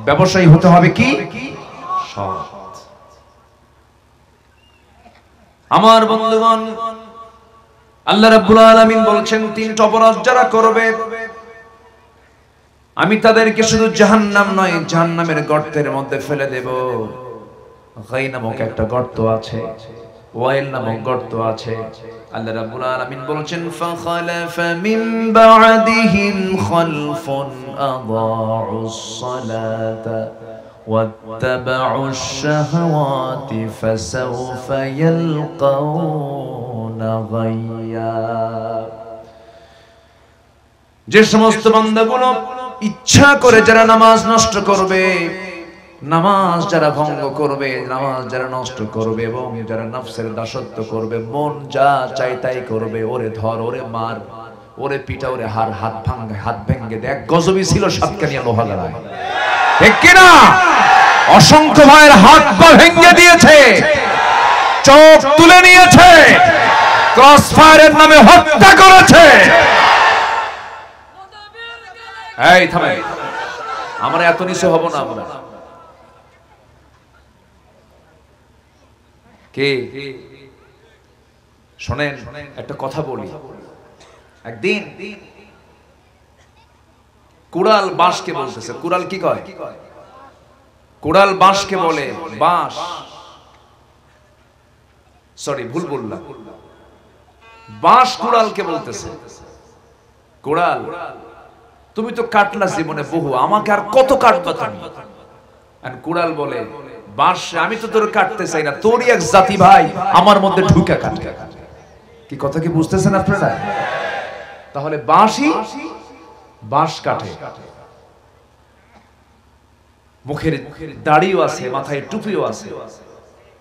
ব্যবসায়ী হতে হবে কি? সৎ। আমার বন্ধুগণ, আল্লাহ রাব্বুল আলামিন বলছেন 3টা অপরাধ যারা করবে আমি তাদেরকে শুধু জাহান্নাম নয়, জাহান্নামের গর্তের মধ্যে ফেলে দেব। গাই নামক একটা গর্ত আছে, ওয়াইল নামক গর্ত আছে। আল্লাহ রাব্বুল আলামিন বলছেন ফাখালাফা মিন বা'দিহিম খালফুন আদাউস সালাতা ওয়াত্তাবাউশ শাহাওয়াতি ফাসাউফা ইয়ালকাউনা গায়্যা। যে সমস্ত বান্দাগুলো ইচ্ছা করে যারা নামাজ নষ্ট করবে, নামাজ যারা ভঙ্গ করবে, নামাজ যারা নষ্ট করবে এবং যারা নফসের দাসত্ব করবে, মন যা চাই তাই করবে, ওরে ধর, ওরে মার, ওরে পিটা, ওরে হাত ভেঙে দেখ। গজবই ছিল সাতকানিয়া লোহাগাড়ায়, ঠিক কিনা? অসংখ্য ভাইয়ের হাত পা ভেঙে দিয়েছে, চোখ তুলে নিয়েছে, ক্রসফায়ারের নামে হত্যা করেছে। এই থামে, আমরা এত নিচে হব না। আমরা কে শোনেন, একটা কথা বলি। একদিন কুড়াল বাঁশকে বলতেছে, কুড়াল কি কয়? কুড়াল বাঁশকে বলে, বাঁশ, সরি ভুল বললাম, বাঁশ কুড়ালকে বলতেছে, কুড়াল তুমি তো কাটলা জীবনে বহু, আমাকে আর কত কাটবা তুমি? আর কুড়াল বলে, বাঁশ আমি তো তোর কাটতে চাই না, তোরই এক জাতি ভাই আমার মধ্যে ঢুকে কাটে। কি কথা কি বুঝতেছেন আপনারা? তাহলে বাঁশই বাঁশ কাটে। মুখের দাড়িও আছে, মাথায় টুপিও আছে,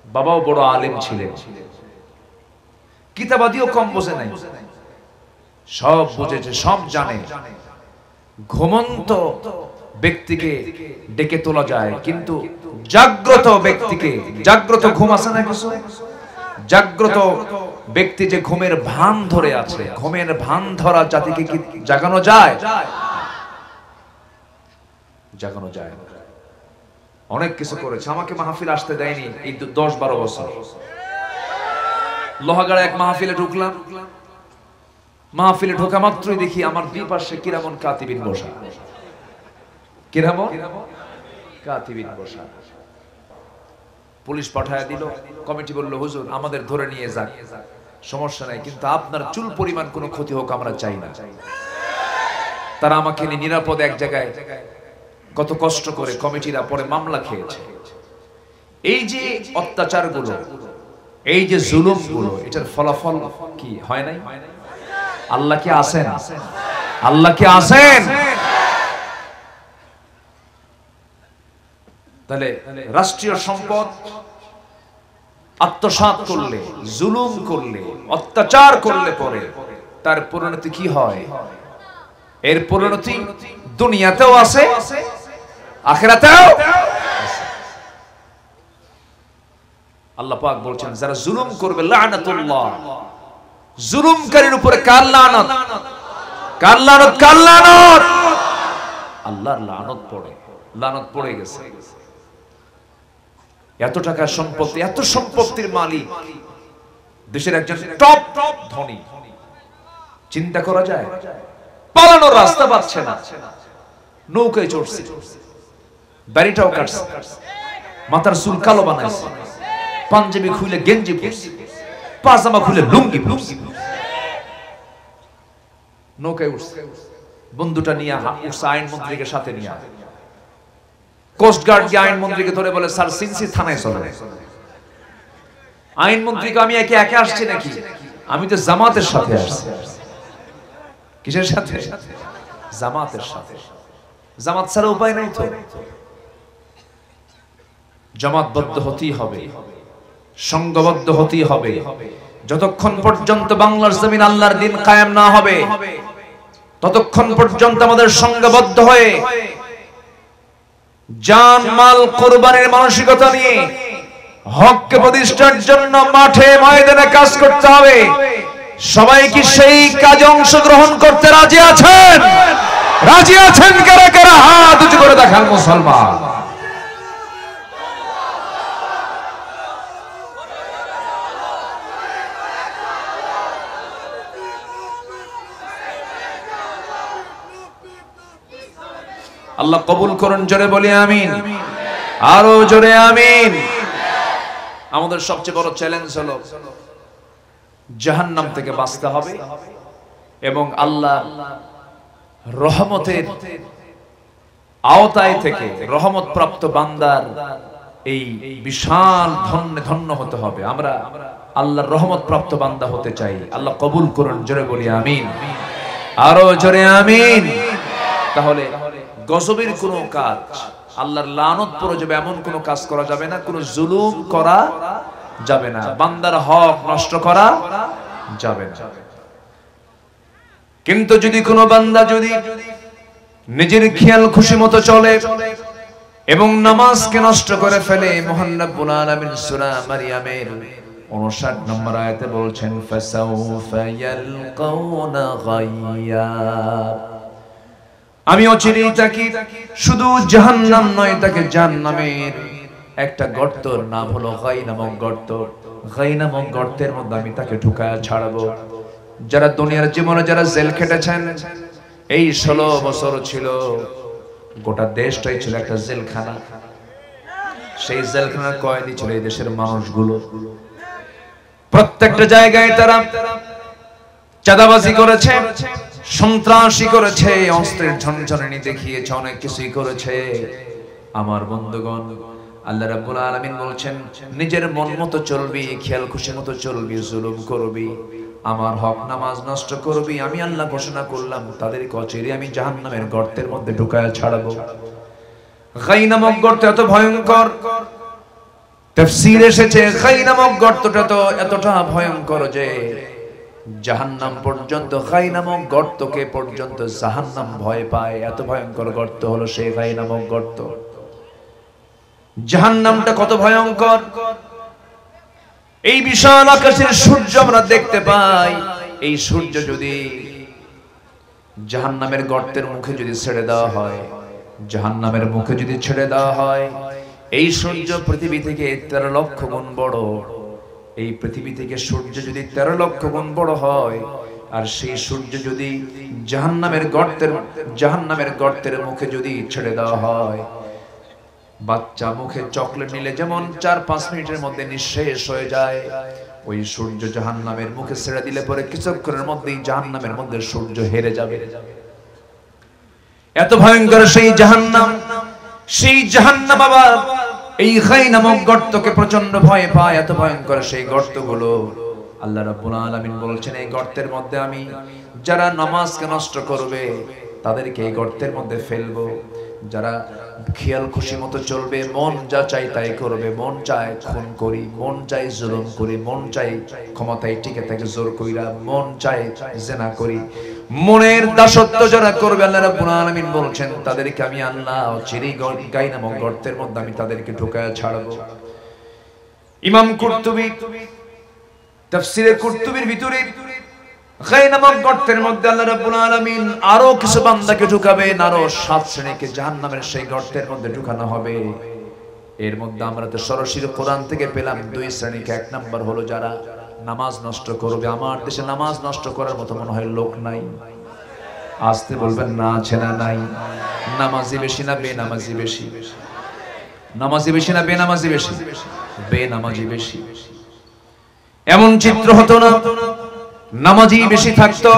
বাবাও বড় আলেম ছিলেন, কিতাবাদিও কম বোঝে নাই, সব বুঝেছে, সব জানে। ঘুমন্ত ব্যক্তিকে ডেকে তোলা যায়, কিন্তু জাগ্রত ব্যক্তিকে, জাগ্রত ঘুম আছে না কিছু, জাগ্রত ব্যক্তি যে ঘুমের ভান ধরে আছে, ঘুমের ভান ধরা জাতিকে কি জাগানো যায়? জাগানো যায়। অনেক কিছু করেছে, আমাকে মাহফিল আসতে দেয়নি এই 10-12 বছর। লোহাগাড়া এক মাহফিলে ঢুকলাম, মাহফিলে ঢোকা মাত্রই দেখি আমার দুই পাশে কিরামন কাতিবিন বসা, কিরামন কাতিবিন বসা। পুলিশ পাঠায় দিল, কমিটি বলল হুজুর আমাদের ধরে নিয়ে যাক, সমস্যা নাই, কিন্তু আপনার চুল পরিমাণ কোনো ক্ষতি হোক আমরা চাই না। তারা আমাকে নিয়ে নিরাপদ এক জায়গায়, কত কষ্ট করে কমিটিরা পরে মামলা খেয়েছে। এই যে অত্যাচারগুলো, এই যে জুলুমগুলো, এটার ফলাফল কি হয় নাই? আল্লাহ কি আছেন? আল্লাহ কি আছেন? তাহলে রাষ্ট্রীয় সম্পদ আত্মসাৎ করলে, জুলুম করলে, অত্যাচার করলে পরে তার পরিণতি কি হয়? এর পরিণতি দুনিয়াতেও আছে, আখিরাতেও। আল্লাহ পাক বলছেন যারা জুলুম করবে লানাতুল্লাহ, জুলুমকারীর উপরে কার লানত? কার লানত? কার লানত? আল্লাহর লানত পড়ে, লানত পড়ে গেছে। এত টাকা সম্পত্তি, এত সম্পত্তির মালিক, দেশের একজন টপ ধনী, চিন্তা করা যায়? পালানোর রাস্তা পাচ্ছে না, নৌকায় চড়ছে, দাড়িটাও কাটছে, মাথার চুল কালো বানাইছে, পাঞ্জাবি খুলে গেঞ্জি পরছে, পাজামা খুলে লুঙ্গি পরছে, নৌকায় উঠছে, বন্ধুটা নিয়ে উঠছে, আইনমন্ত্রীকে সাথে নিয়ে। কোস্টগার্ড গিয়ে আইনমন্ত্রীকে ধরে বলে স্যার সিনসি থানায় চলে। আইনমন্ত্রীকে আমি একে একে আসছি নাকি? আমি তো জামাতের সাথে আসছি। কিসের সাথে? জামাতের সাথে। জামাত ছাড়া উপায় নাই তো, জামাতবদ্ধ হতেই হবে, সংঘবদ্ধ হতেই হবে। যতক্ষণ পর্যন্ত বাংলার জমিন আল্লাহর দ্বীন কায়েম না হবে, ততক্ষণ পর্যন্ত আমাদের সংঘবদ্ধ হয়ে জান মাল কুরবানির মানসিকতা নিয়ে হককে প্রতিষ্ঠার জন্য মাঠে ময়দানে কাজ করতে হবে। সবাই কি সেই কাজে অংশগ্রহণ করতে রাজি আছেন? রাজি আছেন কারা কারা? হাত উঁচু করে দেখান মুসলমান। আল্লাহ কবুল করুন, জোরে বলি আমিন, আরো জোরে আমিন। আমাদের সবচেয়ে বড় চ্যালেঞ্জ হলো জাহান্নাম থেকে বাঁচতে হবে এবং আল্লাহ রহমতের আওতায় থেকে রহমত প্রাপ্ত বান্দার এই বিশাল ধন্য হতে হবে। আমরা আল্লাহর রহমত প্রাপ্ত বান্দা হতে চাই। আল্লাহ কবুল করুন, জোরে বলি আমিন, আরো জোরে আমিন। তাহলে গজবের কোনো কাজ, আল্লাহর লানত পড়ে যাবে এমন কোনো কাজ করা যাবে না, কোনো জুলুম করা যাবে না, বান্দার হক নষ্ট করা যাবে না। কিন্তু যদি কোনো বান্দা যদি নিজের খেয়াল খুশি মতো চলে এবং নামাজকে নষ্ট করে ফেলে, মহান রব্বুল আলামিন সূরা মারইয়ামের 59 নম্বর আয়াতে বলছেন ফাসাউফা ইয়ালকাউনা গাইয়া, আমি অচিরেই তাকে শুধু জাহান্নাম নয়, তাকে জাহান্নামের একটা গর্তর নাম হলো গাই নামক গর্ত, গাই নামক গর্তের মধ্যে আমি তাকে ঢুকায়া ছাড়বো। যারা দুনিয়ার জীবনে যারা জেল খেটেছেন, এই 16 বছর ছিল গোটা দেশটাই ছিল একটা জেলখানা। সেই জেলখানার কয়েদি ছিল এই দেশের মানুষগুলো। প্রত্যেকটা জায়গায় তারা চাঁদাবাজি করেছে, সন্ত্রাসী করেছে, অস্ত্রের ঝনঝনানি দেখিয়েছে, অনেক কিছুই করেছে। আমার বন্ধুগণ, আল্লাহ রাব্বুল আলামিন বলছেন নিজের মন মতো চলবি, খেয়াল খুশি মতো চলবি, জুলুম করবি, আমার হক নামাজ নষ্ট করবি, আমি আল্লাহ ঘোষণা করলাম তাদেরকে অচিরে আমি জাহান্নামের গর্তের মধ্যে ঢুকায়া ছাড়বো। গাই নামক গর্ত এত ভয়ঙ্কর, তাফসীর এসেছে গাই নামক গর্তটা তো এতটা ভয়ঙ্কর যে জাহান্নাম পর্যন্ত গাই নামক গর্তকে পর্যন্ত জাহান্নাম ভয় পায়। এত ভয়ঙ্কর গর্ত হলো সেই গাই নামক গর্ত। জাহান্নামটা কত ভয়ঙ্কর, এই বিশাল আকাশের সূর্য আমরা দেখতে পাই। এই সূর্য যদি জাহান্নামের গর্তের মুখে যদি ছেড়ে দেওয়া হয়, জাহান্নামের মুখে যদি ছেড়ে দেওয়া হয়, এই সূর্য পৃথিবী থেকে 13 লক্ষ গুণ বড়। এই পৃথিবী থেকে সূর্য যদি 13 লক্ষ গুণ বড় হয়, আর সেই সূর্য যদি জাহান্নামের গর্তের মুখে যদি ছেড়ে দেওয়া হয়, বাচ্চা মুখে চকলেট নিলে যেমন 4-5 মিনিটের মধ্যে নিঃশেষ হয়ে যায়, ওই সূর্য জাহান্নামের মুখে ছেড়ে দিলে পরে কিছুক্ষণের মধ্যেই জাহান্নামের মধ্যে সূর্য হেরে যাবে। এত ভয়ঙ্কর সেই জাহান্নাম। সেই জাহান্নাম আবার এই গাই নামক গর্তকে প্রচন্ড ভয় পায়। এত ভয়ঙ্কর সেই গর্তগুলো। আল্লাহ রাব্বুল আলামিন বলছেন এই গর্তের মধ্যে আমি যারা নামাজকে নষ্ট করবে তাদেরকে এই গর্তের মধ্যে ফেলবো। যারা খেয়াল খুশি মতো চলবে, মন যা চাই তাই করবে, মন চায় খুন করি, মন চাই জুলুম করি, মন চাই ক্ষমতায় টিকে থাকে জোর কইরা, মন চাই জিনা করি, মনের দাসত্ব যারা করবে, আল্লাহ রাব্বুল আলামিন বলছেন তাদেরকে আমি আল্লাহ চিরি গাই নামক গর্তের মধ্যে আমি তাদেরকে ঢুকায়া ছাড়বো। ইমাম কুরতুবী তাফসীরে কুরতুবীর ভিতরে গাই নামক গর্তের মধ্যে আল্লাহ রাব্বুল আলামিন আরো কিছু বান্দাকে ঢুকাবেন, আরো 7 শ্রেণীকে জাহান্নামের সেই গর্তের মধ্যে ঢুকানো হবে। এর মধ্যে আমরা তো সরাসরি কোরআন থেকে পেলাম 2 শ্রেণীকে। 1 নাম্বার হলো যারা নামাজ নষ্ট করবে। আমার দেশে নামাজ নষ্ট করার মতো মনে হয় লোক নাই। আসতে বলবেন না, আছে না নাই? নামাজি বেশি না বেনামাজি বেশি? নামাজি বেশি না বেনামাজি বেশি? বেনামাজি বেশি। এমন চিত্র হতো না নামাজি বেশি থাকতো,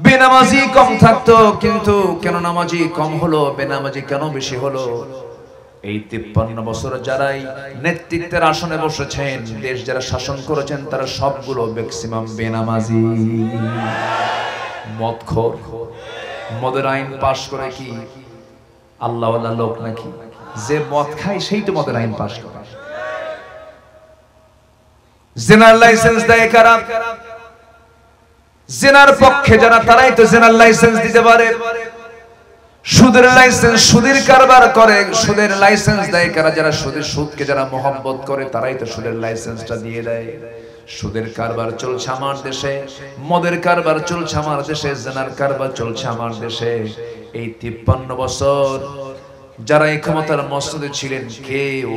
বেনামাজি কম থাকতো। কিন্তু কেন নামাজি কম হলো, বেনামাজি কেন বেশি হলো? এই 53 বছর যারাই নেতৃত্বের আসনে বসেছেন, দেশ যারা শাসন করেছেন, তারা সবগুলো ম্যাক্সিমাম বেনামাজি, মদখোর। মদের আইন পাশ করে কি আল্লাহওয়ালা লোক নাকি? যে মদ খায় সেই তো মদের আইন পাশ করে। জিনার লাইসেন্স দেয় কারা? জিনার পক্ষে যারা, তারাই তো জিনার লাইসেন্স দিতে পারে। সুদের লাইসেন্স, সুদের কারবার করে, সুদের লাইসেন্স দেয় কারা? যারা সুদকে যারা মোহাম্মত করে, তারাই তো সুদের লাইসেন্সটা দিয়ে দেয়। সুদের কারবার চলছে আমার দেশে, মদের কারবার চলছে আমার দেশে, জিনার কারবার চলছে আমার দেশে। এই 53 বছর যারা এই ক্ষমতার মসনদে ছিলেন, কেউ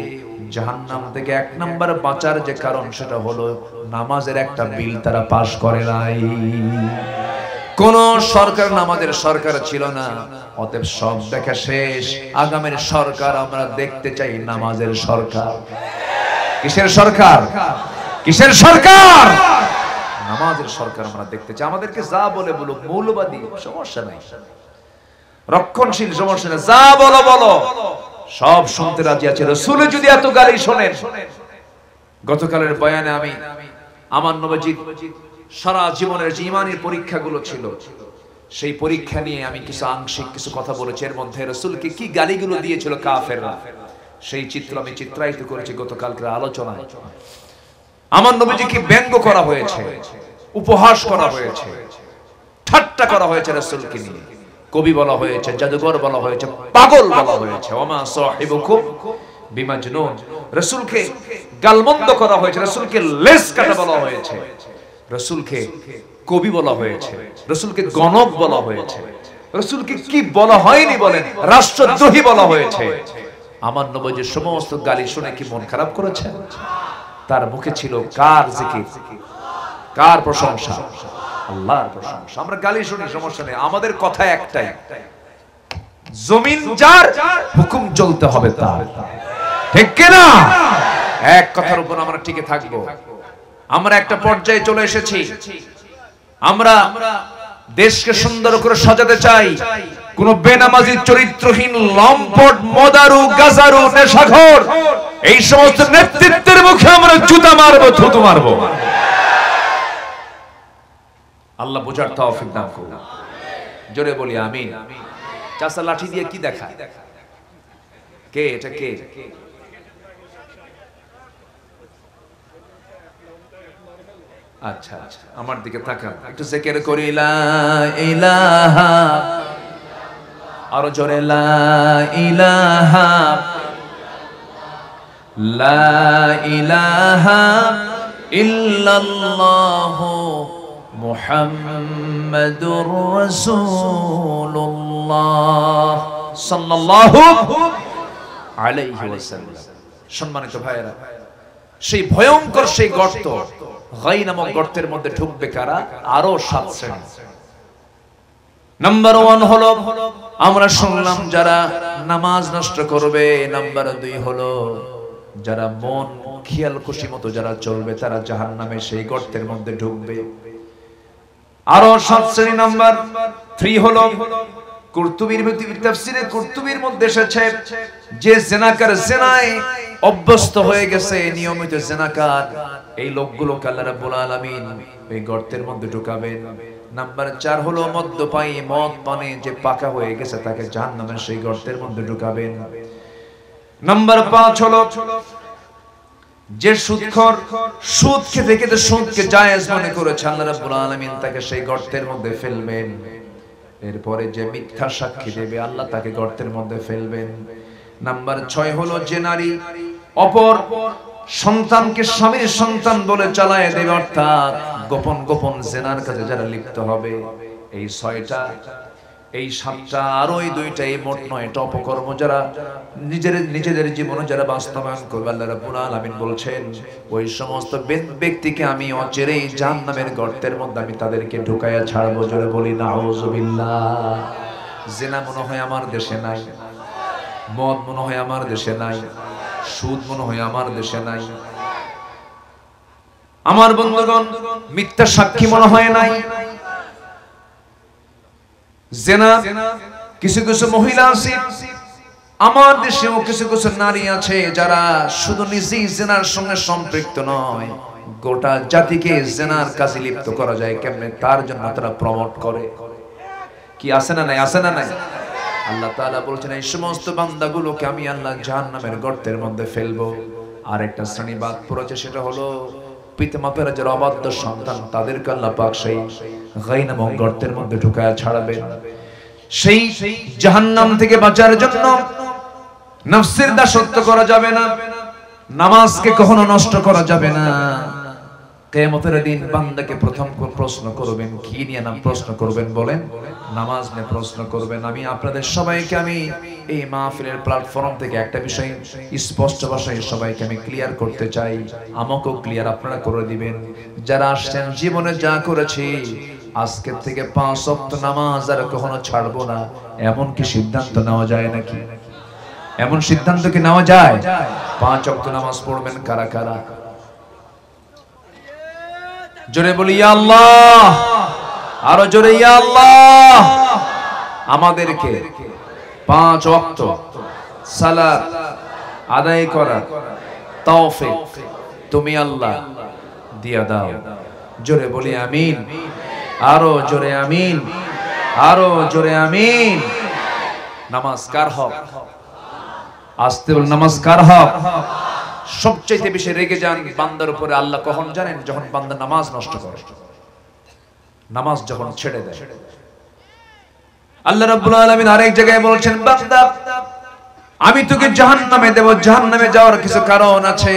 জাহান্নাম থেকে 1 নাম্বার বাঁচার যে কারণ সেটা হলো নামাজের একটা বিল তারা পাশ করে নাই। কোন সরকার নামাজের সরকার ছিল না। অতএব সব দেখা শেষ। আগামীর সরকার আমরা দেখতে চাই নামাজের সরকার। কিসের সরকার? কিসের সরকার? নামাজের সরকার আমরা দেখতে চাই। আমাদেরকে যা বলে বলুক, মৌলবাদী সমস্যা নাই, রক্ষণশীল সমস্যা নাই, যা বলো বলো, সব শুনতে রাজি আছে। রাসূল যদি এত গালি শোনেন। গতকালের বয়ানে আমি আমার নবীজি সারা জীবনের যে ঈমানের পরীক্ষাগুলো ছিল, সেই পরীক্ষা নিয়ে আমি কিছু আংশিক কিছু কথা বলেছি। এর মধ্যে রাসূলকে কি গালিগুলো দিয়েছিল কাফেররা, সেই চিত্র আমি চিত্রায়িত করেছি গতকালকের আলোচনায়। আমার নবীজিকে ব্যঙ্গ করা হয়েছে, উপহাস করা হয়েছে, ঠাট্টা করা হয়েছে রাসূলকে নিয়ে। কবি বলা হয়েছে, জাদুঘর বলা হয়েছে, পাগল বলা হয়েছে। ওমা সাহিবুকুম বিমাজনুন, রাসূলকে গালমন্দ করা হয়েছে, রাসূলকে লেস কাটা বলা হয়েছে, রাসূলকে কবি বলা হয়েছে, রাসূলকে গণক বলা হয়েছে, রাসূলকে কি বলা হয়নি বলেন, রাষ্ট্রদ্রোহী বলা হয়েছে। আমার নবীর সমস্ত গালি শুনে কি মন খারাপ করেছেন? তার মুখে ছিল কার জিকির, কার প্রশংসা? আল্লাহর প্রশংসা। আমরা গালি শুনি, সমস্যা নেই, আমাদের কথা একটাই, জমিন যার, হুকুম চলতে হবে তার, ঠিক কি না? এক কথার উপর আমরা টিকে থাকবো। আমরা একটা পর্যায়ে চলে এসেছি, আমরা দেশকে সুন্দর করে সাজাতে চাই। কোন বেনামাজি, চরিত্রহীন, লম্পট, মদারু, গাজারু, নেশাখোর এই সমস্ত নেতৃত্বের মুখে আমরা জুতা মারবো, থুতু মারবো। আল্লাহ বোঝার তৌফিক দান করুন। জোরে বলি আমিন। চাচা লাঠি দিয়ে কি দেখায়? কে এটা? কে? আচ্ছা আচ্ছা, আমার দিকে তাকান, একটু জিকির করি লা ইলাহা, আরো জোরে লা ইলাহা, লা ইলাহা ইল্লাল্লাহু মুহাম্মাদুর রাসূলুল্লাহ সাল্লাল্লাহু আলাইহি ওয়াসাল্লাম। সম্মানিত ভাইয়েরা, সেই ভয়ঙ্কর সেই গর্ত, গাই নামক গর্তের মধ্যে ঢুকবে কারা? আরো 7 শ্রেণী। নাম্বার 1 হলো, আমরা শুনলাম যারা নামাজ নষ্ট করবে। নাম্বার 2 হলো যারা মন খেয়াল খুশি মতো যারা চলবে, তারা জাহান্নামে সেই গর্তের মধ্যে ঢুকবে। আরো 7 শ্রেণী। নাম্বার 3 হলো, কুরতুবীর তাফসীরে কুরতুবীর মধ্যে এসেছে যে জিনাকার, জিনায় অভ্যস্ত হয়ে গেছে, নিয়মিত জিনাকার, এই লোকগুলোকে আল্লাহ রাব্বুল আলামিন এই গর্তের মধ্যে ঢুকাবেন। নাম্বার 4 হলো মদ্যপায়ী, মদ পানে যে পাকা হয়ে গেছে, তাকে জাহান্নামের সেই গর্তের মধ্যে ঢুকাবেন। নাম্বার 5 হলো যে সুদখোর, সুদ খেতে খেতে সুদকে জায়েজ মনে করেছে, আল্লাহ রাব্বুল আলামিন তাকে সেই গর্তের মধ্যে ফেলবেন। এরপরে যে মিথ্যা সাক্ষী দেবে, আল্লাহ তাকে গর্তের মধ্যে ফেলবেন। নাম্বার 6 হলো যে নারী অপর সন্তানকে স্বামীর সন্তান বলে চালায় দেবে, অর্থাৎ গোপন গোপন জেনার কাজে যারা লিপ্ত হবে। এই 6টা, এই 7টা, আর ওই 2টা, এই মোট 9টা অপকর্ম যারা নিজেদের জীবনে যারা বাস্তবায়ন করবে, আল্লাহ রাব্বুল আলামিন বলছেন ওই সমস্ত ব্যক্তিকে আমি অচিরেই জাহান্নামের গর্তের মধ্যে আমি তাদেরকে ঢুকাইয়া ছাড়বো। জোরে বলি নাউযুবিল্লাহ। জিনা মনে হয় আমার দেশে নাই, মদ মনে হয় আমার দেশে নাই, সুদ মনে হয় আমার দেশে নাই, আমার বন্ধুগণ মিথ্যা সাক্ষী মনে হয় নাই। জিনা কিছু কিছু মহিলা আছে আমার দেশেও, কিছু কিছু নারী আছে যারা শুধু নিজেই জিনার সঙ্গে সম্পৃক্ত নয়, গোটা জাতিকে জিনার কাজে লিপ্ত করা যায় কেমনে তার জন্য তারা প্রমোট করে। কি আছে না নাই? আছে না নাই? আল্লাহ তাআলা বলছেন এই সমস্ত বান্দাগুলোকে আমি আল্লাহ জাহান্নামের গর্তের মধ্যে ফেলবো। আর একটা শ্রেণী বাদ পড়েছে, সেটা হলো পিতামাতার যারা অবাধ্য সন্তান, তাদেরকে আল্লাহ পাক সেই গাই নামক গর্তের মধ্যে ঢুকায়া ছাড়বেন। সেই জাহান্নাম থেকে বাঁচার জন্য নফসের দাসত্ব করা যাবে না, নামাজকে কখনো নষ্ট করা যাবে না। কিয়ামতের দিন বান্দাকে প্রথম প্রশ্ন করবেন, কি নিয়ে নাম প্রশ্ন করবেন বলেন? নামাজ নিয়ে প্রশ্ন করবেন। আমি আপনাদের সবাইকে আমি এই মাহফিলের প্ল্যাটফর্ম থেকে একটা বিষয় স্পষ্ট ভাষায় সবাইকে আমি ক্লিয়ার করতে চাই, আমাকেও ক্লিয়ার আপনারা করে দিবেন। যারা আসছেন, জীবনে যা করেছি আজকে থেকে 5 ওয়াক্ত নামাজ আর কখনো ছাড়বো না, এমন কি সিদ্ধান্ত নেওয়া যায় নাকি? এমন সিদ্ধান্ত কি নেওয়া যায়? 5 ওয়াক্ত নামাজ পড়বেন কারা কারা? জোরে বলি ইয়া আল্লাহ, আরো জোরে ইয়া আল্লাহ। আমাদেরকে 5 ওয়াক্ত সালাত আদায় করার তৌফিক তুমি আল্লাহ দিয়া দাও। জোরে বলি আমিন, আরো জোরে আমিন, আরো জোরে আমিন। নামাজ কার হক? আস্তে বল, নামাজ কার হক? সবচেয়ে বেশি রেগে যান বান্দার উপরে আল্লাহ কখন জানেন? যখন বান্দা নামাজ নষ্ট করে, নামাজ যখন ছেড়ে দেয়। আল্লাহ রাব্বুল আলামিন আরেক জায়গায় বলছেন, বান্দা আমি তোকে জাহান্নামে দেব। জাহান্নামে যাওয়ার কিছু কারণ আছে।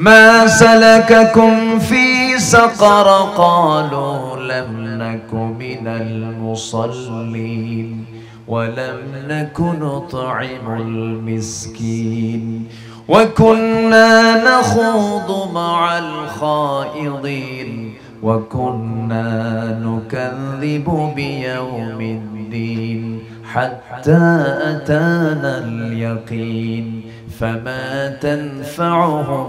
মা সালাকাকুম ফি সাকার ক্বালু লাম নাকু মিনাল মুসাল্লিন ওয়া লাম নাকু নুতঈমুল মিসকিন ওয়া কুন্না নাখুদু মা'আল খায়িদিন ওয়া কুন্না নুকাযযিবু বিয়াউমিদ্দিন حتى أتانا اليقين فما تنفعهم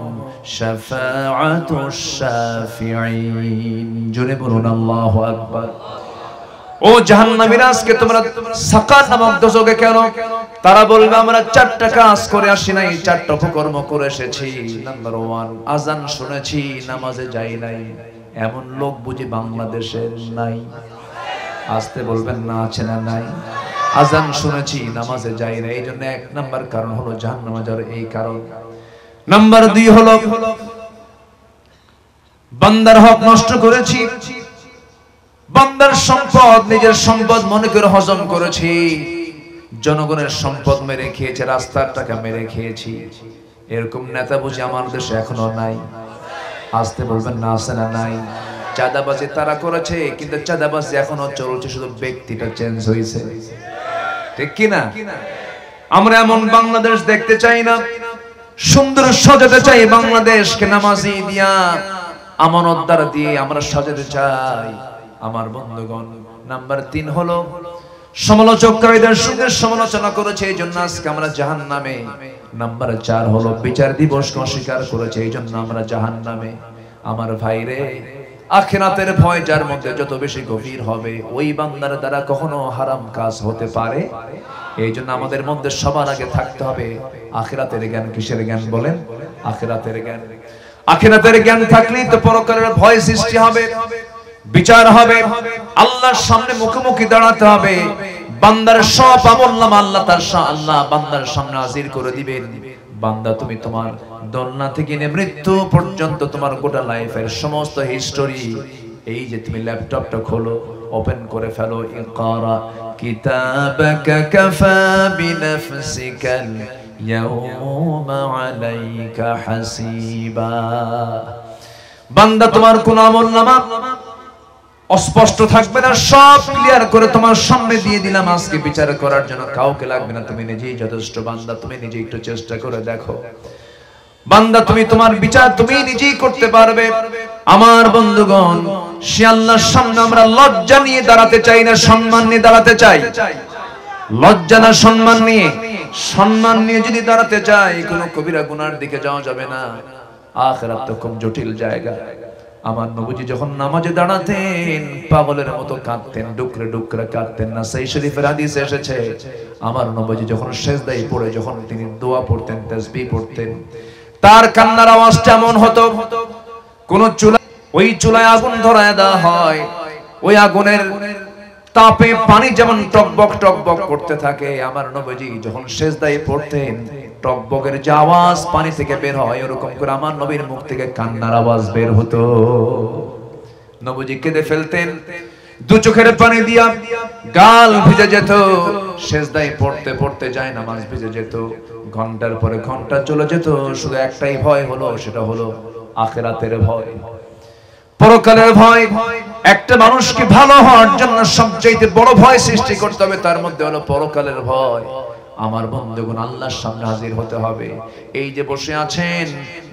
شفاعة الشافعين جنبنا الله أكبر ও জাহান্নামীরা আজকে তোমরা সাকার নামক দোজখে কেন? তারা বলবে আমরা 4টা কাজ করে আসি নাই, 4টা অপকর্ম করে এসেছি। নাম্বার 1, আজান শুনেছি, নামাজে যাই নাই। এমন লোক বুঝি বাংলাদেশে নাই? আসতে বলবেন না, আছে না নাই? আজান শুনেছি, নামাজে যাই না, এই জন্য 1 নাম্বার কারণ হলো জাহান্নামে যাওয়ার এই কারণ। নাম্বার 2 হলো বান্দার হক নষ্ট করেছি, বান্দার সম্পদ নিজের সম্পদ মনে করে হজম করেছি, জনগণের সম্পদ মেরে খেয়েছে, রাস্তার টাকা মেরে খেয়েছি। এরকম নেতা বুঝি আমার দেশে এখনো নাই? আসতে বলবেন না, আছে না নাই? চাঁদাবাজি তারা করেছে, কিন্তু চাঁদাবাজি এখনো চলছে, শুধু ব্যক্তিটা চেঞ্জ হয়েছে। ঠিক কি না? আমরা এমন বাংলাদেশ দেখতে চাই না। সুন্দর সাজাতে চাই বাংলাদেশকে, নামাজি দিয়া আমানতদার দিয়ে আমরা সাজাতে চাই আমার বন্ধুগণ। নাম্বার 3 হলো সমালোচককারীদের সঙ্গে সমালোচনা করেছে, এই জন্য আজকে আমরা জাহান্নামে। নাম্বার 4 হলো বিচার দিবসকে অস্বীকার করেছে, এই জন্য আমরা জাহান্নামে। আমার ভাইরে, আখিরাতের ভয় যার মধ্যে যত বেশি গভীর হবে, ওই বান্দার দ্বারা কখনো হারাম কাজ হতে পারে। এই জন্য আমাদের মধ্যে সবার আগে থাকতে হবে আখিরাতের জ্ঞান। কিসের জ্ঞান বলেন? আখিরাতের জ্ঞান। আখিরাতের জ্ঞান থাকলেই তো পরকালের ভয় সৃষ্টি হবে, বিচার হবে, আল্লাহর সামনে মুখোমুখি দাঁড়াতে হবে। বান্দার সব আমলনামা আল্লাহ বান্দার সামনে হাজির করে দিবেন। বান্দা, তুমি তোমার দোলনা থেকে নিয়ে মৃত্যু পর্যন্ত তোমার গোটা লাইফের সমস্ত হিস্টোরি, এই যে তুমি ল্যাপটপটা খোলো, ওপেন করে ফেলো, ইকরা কিতাবাকা কাফা বিনাফসিকাল ইয়াউমা আলাইকা হাসিবা। বান্দা, তোমার কোন আমলনামা অস্পষ্ট থাকবে না, সব ক্লিয়ার করে তোমার সামনে দিয়ে দিলাম আজকে বিচার করার জন্য। কাউকে লাগবে না, তুমি নিজেই যথেষ্ট। বান্দা, তুমি নিজে একটু চেষ্টা করে দেখো। বান্দা, তুমি তোমার বিচার তুমি নিজেই করতে পারবে। আমার বন্ধুগণ, সে আল্লাহর সামনে আমরা লজ্জা নিয়ে দাঁড়াতে চাই না, সম্মান নিয়ে দাঁড়াতে চাই। লজ্জা না সম্মান নিয়ে? সম্মান নিয়ে যদি দাঁড়াতে চাই, কোনো কবিরা গুনার দিকে যাওয়া যাবে না। আখিরাত তো খুব জটিল জায়গা। আমার নবীজি যখন নামাজে দাঁড়াতেন, পাগলের মতো কাঁদতেন, ডুকরে ডুকরে কাঁদতেন না। সেই শরীফের হাদিসে এসেছে, আমার নবীজি যখন সিজদায় পড়ে যখন তিনি দোয়া পড়তেন, তাসবিহ পড়তেন, তার কান্নার আওয়াজটা এমন হতো, কোন চুলা, ওই চুলায় আগুন ধরায় দেওয়া হয়, ওই আগুনের তাপে পানি যেমন টকবক টকবক করতে থাকে, আমার নবীজি যখন সিজদায় পড়তেন, টকবকের যে আওয়াজ পানি থেকে বের হয়, এরকম করে আমার নবীর মুখ থেকে কান্নার আওয়াজ বের হতো। নবীজি কেঁদে ফেলতেন, দু চোখের পানি দিয়া গাল ভিজে যেত। সিজদায় পড়তে পড়তে যায় নামাজ ভিজে যেত। ঘন্টার পরে ঘন্টা চলে যেত। শুধু একটাই ভয় হলো, সেটা হলো আখিরাতের ভয়, পরকালের ভয়। একটা মানুষকে ভালো হওয়ার জন্য সবচেয়ে বড় ভয় সৃষ্টি করতে হবে, তার মধ্যে হলো পরকালের ভয়। আমার বন্ধুগণ, আল্লাহর সামনে হাজির হতে হবে। এই যে বসে আছেন,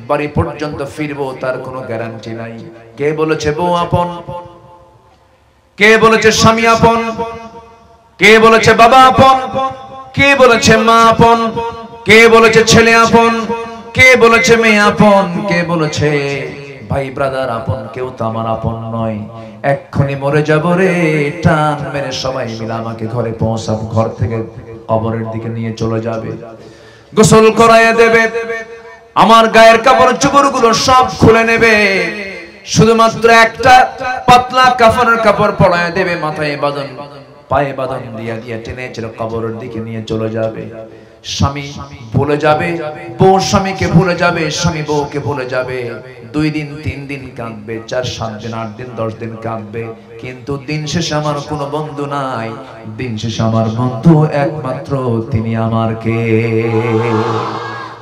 বাড়ি পর্যন্ত ফিরবো তার কোনো গ্যারান্টি নাই। কে বলেছে বউ আপন? কে বলেছে স্বামী আপন? কে বলেছে বাবা আপন? কে বলেছে মা আপন? কে বলেছে ছেলে আপন? কে বলেছে মেয়ে আপন? কে বলেছে ভাই ব্রাদার আপন? কেউ তো আমার আপন নয়। এক্ষুনি মরে যাব রে, টান মেরে সবাই মিলে আমাকে ঘরে পৌঁছাবো, ঘর থেকে কবরের দিকে নিয়ে চলে যাবে, গোসল করাইয়া দেবে, আমার গায়ের কাপড় চোপড়গুলো সব খুলে নেবে, শুধুমাত্র একটা পাতলা কাফনের কাপড় পরাইয়া দেবে, মাথায় বাঁধন, পায়ে বাঁধন দিয়া দিয়া টেনে টেনে কবরের দিকে নিয়ে চলে যাবে। স্বামী ভুলে যাবে, বউ স্বামীকে ভুলে যাবে, স্বামী বউকে ভুলে যাবে। 2 দিন 3 দিন কাঁদবে, 4 7 দিন 8 দিন 10 দিন কাঁদবে, কিন্তু দিন শেষে আমার কোনো বন্ধু নাই। দিন শেষে আমার বন্ধু একমাত্র তিনি আমার কে?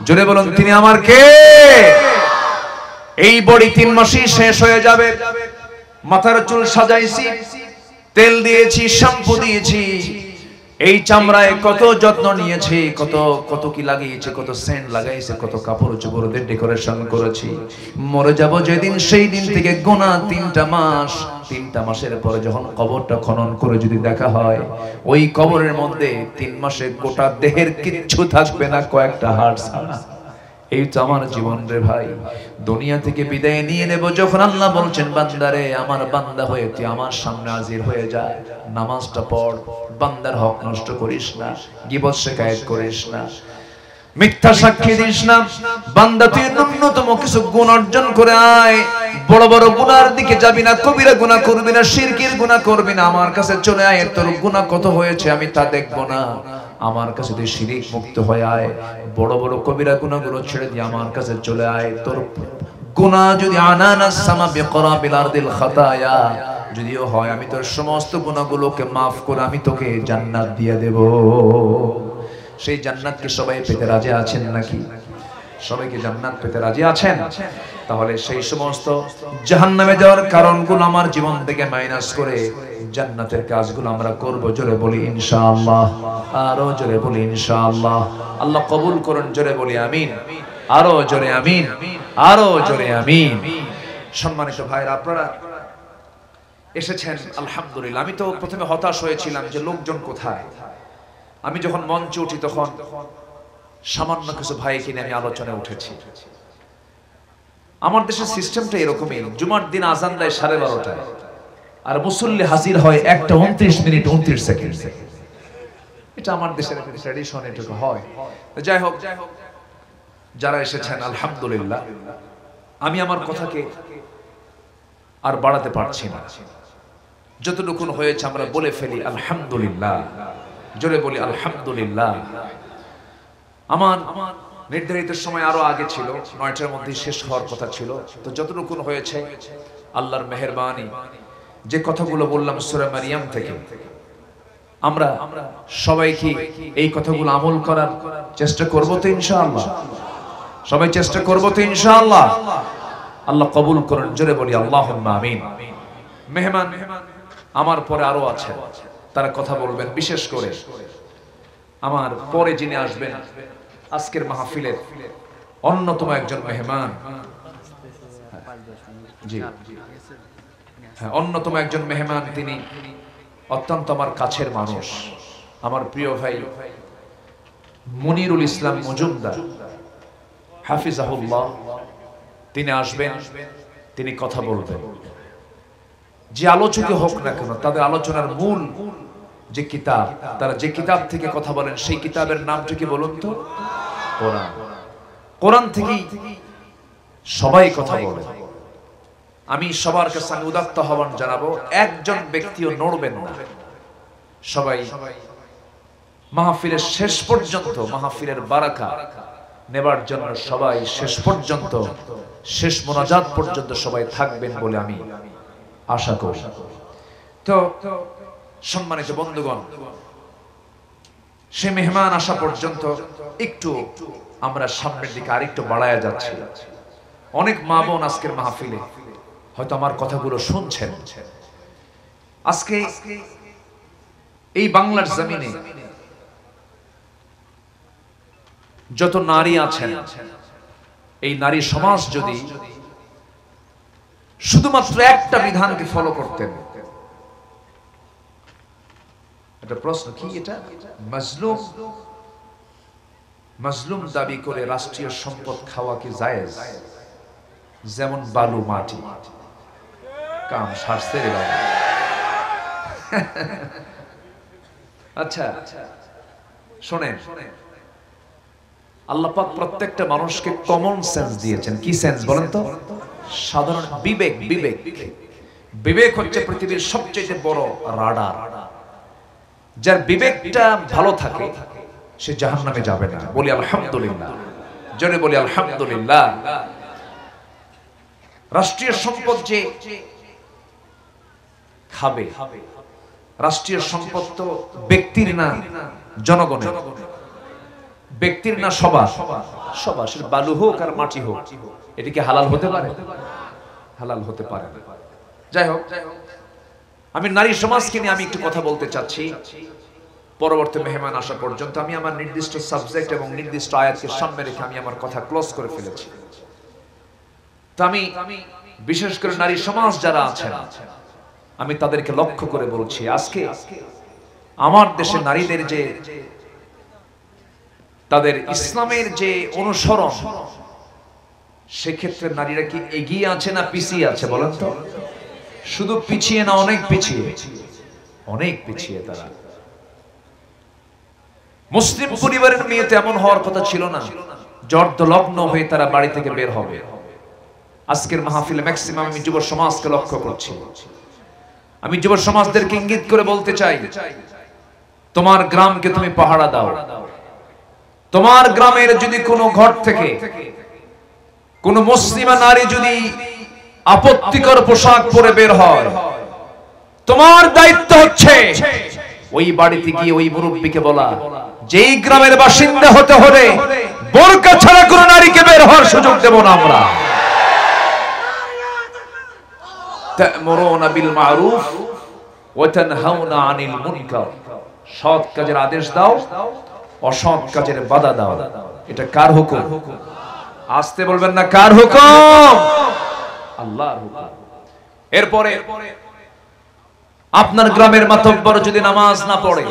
জোরে বলুন, তিনি আমার কে? এই বডি 3 মাসই শেষ হয়ে যাবে। মাথার চুল সাজাইছি, তেল দিয়েছি, শ্যাম্পু দিয়েছি, এই চামড়ায় কত যত্ন নিয়েছি, কত কত কি লাগিয়েছে, কত সেন্ট লাগাইছে, কত কাপড় চোপড় দিয়ে ডেকোরেশন করেছি। মরে যাব যেদিন, সেই দিন থেকে গোনা 3টা মাস। 3টা মাসের পরে যখন কবরটা খনন করে যদি দেখা হয়, ওই কবরের মধ্যে 3 মাসে গোটা দেহের কিচ্ছু থাকবে না, কয়েকটা হাড় ছাড়া। এই তো আমার জীবন রে ভাই। দুনিয়া থেকে বিদায় নিয়ে নেব যখন, আল্লাহ বলছেন বান্দারে, আমার বান্দা হয়ে তুই আমার সামনে হাজির হয়ে যা, নামাজটা পড়, বান্দার হক নষ্ট করিস না, গীবত শিকায়েত করিস না, মিথ্যা সাক্ষী দিস না। বান্দা তুই ন্যূনতম কিছু গুণ অর্জন করে আয়। বড় বড় গুনার দিকে যাবি না, কবিরা গুনাহ করবি না, শিরকের গুনাহ করবি না। আমার কাছে চলে আয়, তোর গুনাহ কত হয়েছে আমি তা দেখব না। আমার কাছে তুই শিরিক মুক্ত হয়ে আয়, বড় বড় কবিরা গুনাহগুলো ছেড়ে দিয়ে আমার কাছে চলে আয়। তোর গুনাহ যদি আনানাস সামা বিকরাবিল আরদিল খাতায়া যদিও হয়, আমি তোর সমস্ত গুনাহগুলোকে মাফ করে আমি তোকে জান্নাত দিয়ে দেব। সেই জান্নাতকে সবাই পেতে রাজি আছেন নাকি? সবাইকে জান্নাত পেতে রাজি আছেন? তাহলে সেই সমস্ত জাহান্নামে যাওয়ার কারণগুলো আমার জীবন থেকে মাইনাস করে জান্নাতের কাজগুলো আমরা করব। জোরে বলি ইনশাআল্লাহ, আরো জোরে বলি ইনশাআল্লাহ। আল্লাহ কবুল করুন, জোরে বলি আমিন, আরো জোরে আমিন, আরো জোরে আমিন। সম্মানিত ভাইরা, আপনারা এসেছেন আলহামদুলিল্লাহ। আমি তো প্রথমে হতাশ হয়েছিলাম যে লোকজন কোথায়। আমি যখন মঞ্চে উঠি তখন সামান্য কিছু ভাইকে নিয়ে আমি আলোচনায় উঠেছি। আমার দেশের সিস্টেমটা এরকমই, জুমার দিন আজান দেয় 12:30টায়, আর মুসল্লি হাজির হয় 1:29 29 সেকেন্ড। এটা আমার দেশের ট্র্যাডিশন, এটুকু হয়। যাই হোক, যারা এসেছেন আলহামদুলিল্লাহ। আমি আমার কথাকে আর বাড়াতে পারছি না, যতটুকু হয়েছে আমরা বলে ফেলি আলহামদুলিল্লাহ। জোরে বলি আলহামদুলিল্লাহ। আমার নির্ধারিত সময় আরো আগে ছিল, 9টার মধ্যে শেষ হওয়ার কথা ছিল। তো যতটুকু হয়েছে আল্লাহর মেহেরবানি। যে কথাগুলো বললাম সূরা মারিয়াম থেকে, আমরা সবাই কি এই কথাগুলো আমল করার চেষ্টা করব তো ইনশাআল্লাহ? সবাই চেষ্টা করব তো ইনশাআল্লাহ? আল্লাহ কবুল করুন, জোরে বলি আল্লাহুম্মা আমিন। মেহমান আমার পরে আরো আছে, তারা কথা বলবেন। বিশেষ করে আমার পরে যিনি আসবেন আজকের মাহফিলের অন্যতম একজন মেহমান, জি হ্যাঁ, অন্যতম একজন মেহমান। তিনি অত্যন্ত আমার কাছের মানুষ, আমার প্রিয় ভাই মনিরুল ইসলাম মজুমদার হাফিজাহুল্লাহ। তিনি আসবেন, তিনি কথা বলবেন। যে আলোচক হোক না কেন, তাদের আলোচনার মূল যে কিতাব, তারা যে কিতাব থেকে কথা বলেন, সেই কিতাবের নামটা কি বলুন তো? কোরআন। কোরআন থেকেই সবাই কথা বলে। আমি সবার কাছে আমি উদাত্ত আহ্বান জানাবো, একজন ব্যক্তিও নড়বেন না। সবাই মাহফিলের শেষ পর্যন্ত, মাহফিলের বারাকা নেবার জন্য সবাই শেষ পর্যন্ত, শেষ মোনাজাত পর্যন্ত সবাই থাকবেন বলে আমি আশা করি। তো সম্মানিত বন্ধুগণ, সে মেহমান আসা পর্যন্ত একটু আমরা সামনের দিকে আরেকটু বাড়ায়া যাচ্ছি। অনেক মা বোন আজকের মাহফিলে হয়তো আমার কথাগুলো শুনছেন। আজকে এই বাংলার জমিনে যত নারী আছেন, এই নারী সমাজ যদি শুধুমাত্র একটা বিধানকে ফলো করতেন। এটা প্রশ্ন কি? এটা মাজলুম, মাজলুম দাবি করে রাষ্ট্রীয় সম্পদ খাওয়া কি জায়েজ? যেমন বালু, মাটি, কাম সারছে রে বাবা। আচ্ছা শোনেন, আল্লাহ পাক প্রত্যেকটা মানুষকে কমন সেন্স দিয়েছেন। কি সেন্স বলেন তো? সাধারণ বিবেক। বিবেক বিবেক হচ্ছে পৃথিবীর সবচেয়ে বড় রাডার। যার বিবেকটা ভালো থাকে সে জাহান্নামে যাবে না। বলি আলহামদুলিল্লাহ, জোরে বলি আলহামদুলিল্লাহ। রাষ্ট্রীয় সম্পদ যে খাবে, রাষ্ট্রীয় সম্পদ তো ব্যক্তির না জনগণের, ব্যক্তির না সবার, সবার। সে বালু হোক আর মাটি হোক, এটি কি হালাল হতে পারে? হালাল হতে পারে না। যাই হোক, আমি নারী সমাজকে নিয়ে আমি একটু কথা বলতে চাচ্ছি। পরবর্তী মেহমান আসা পর্যন্ত আমি আমার নির্দিষ্ট সাবজেক্ট এবং নির্দিষ্ট আয়াতকে সামনে রেখে আমি আমার কথা ক্লোজ করে ফেলেছি। তো আমি বিশেষ করে নারী সমাজ যারা আছেন, আমি তাদেরকে লক্ষ্য করে বলছি, আজকে আমার দেশে নারীদের যে তাদের ইসলামের যে অনুসরণ, সেক্ষেত্রে নারীরা কি এগিয়ে আছে না পিছিয়ে আছে বলেন তো? শুধু পিছিয়ে না, অনেক পিছিয়ে, অনেক পিছিয়ে তারা। মুসলিম পরিবারের মেয়ে তো এমন হওয়ার কথা ছিল না, জর্দলগ্ন হয়ে তারা বাড়ি থেকে বের হবে। আজকের মাহফিলে ম্যাক্সিমাম আমি যুব সমাজকে লক্ষ্য করছি। আমি যুব সমাজদেরকে ইঙ্গিত করে বলতে চাই, তোমার গ্রামকে তুমি পাহারা দাও। তোমার গ্রামের যদি কোনো ঘর থেকে কোনো মুসলিমা নারী যদি আপত্তিকর পোশাক পরে বের হয়, তোমার দায়িত্ব হচ্ছে ওই বাড়িতে গিয়ে ওই মুরব্বীকে বলা, যেই গ্রামের বাসিন্দা হতে হলে বোরকা ছাড়া কোনো নারীকে বের হওয়ার সুযোগ দেব না আমরা। তা'মুরুনা বিল মা'রুফ ওয়া তানহাউনা আনিল মুনকার, সৎ কাজের আদেশ দাও, অসৎ কাজের বাধা দাও। এটা কার হুকুম? আসতে বলবেন না, কার হুকুম? আল্লাহর হুকুম। এরপরে আপনার গ্রামের মাতব্বর যদি নামাজ না পড়ে,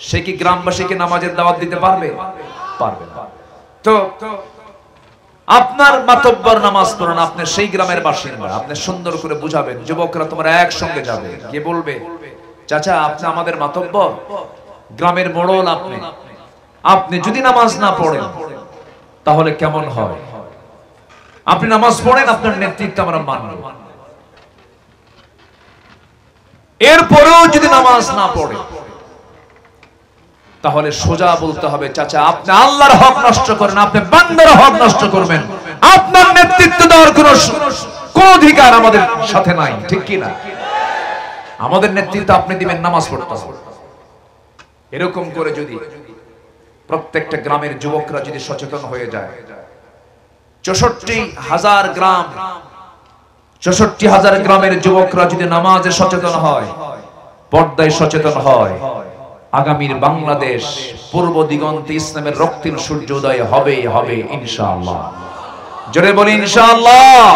সে কি গ্রামবাসীকে নামাজের দাওয়াত দিতে পারবে? পারবে না। তো আপনার মাতব্বর নামাজ পড়েন, আপনি সেই গ্রামের বাসিন্দা, আপনি সুন্দর করে বুঝাবেন, যুবকরা তোমরা একসঙ্গে যাবে, কে বলবে, চাচা আপনি আমাদের মাতব্বর, গ্রামের মোড়ল আপনি, আপনি যদি নামাজ না পড়েন তাহলে কেমন হয়? আপনি নামাজ পড়েন, আপনার নেতৃত্ব আমরা মানব। এরপরেও যদি নামাজ না পড়ে, তাহলে সোজা বলতে হবে, চাচা আপনি আল্লাহর হক নষ্ট করেন, আপনি বান্দার হক নষ্ট করবেন, আপনার নেতৃত্ব দেওয়ার কোন অধিকার আমাদের সাথে নাই, ঠিক কি না? আমাদের নেতৃত্ব আপনি দিবেন, নামাজ পড়তে হবে। এরকম করে যদি প্রত্যেকটা গ্রামের যুবকরা যদি সচেতন হয়ে যায়, ৬৪,০০০ গ্রাম, ৬৪,০০০ গ্রামের যুবকরা যদি নামাজে সচেতন হয়, পর্দায় সচেতন হয়, আগামীর বাংলাদেশ পূর্ব দিগন্তে ইসলামের রক্তিম সূর্যোদয় হবে হবে ইনশাআল্লাহ। জোরে বলি ইনশাআল্লাহ।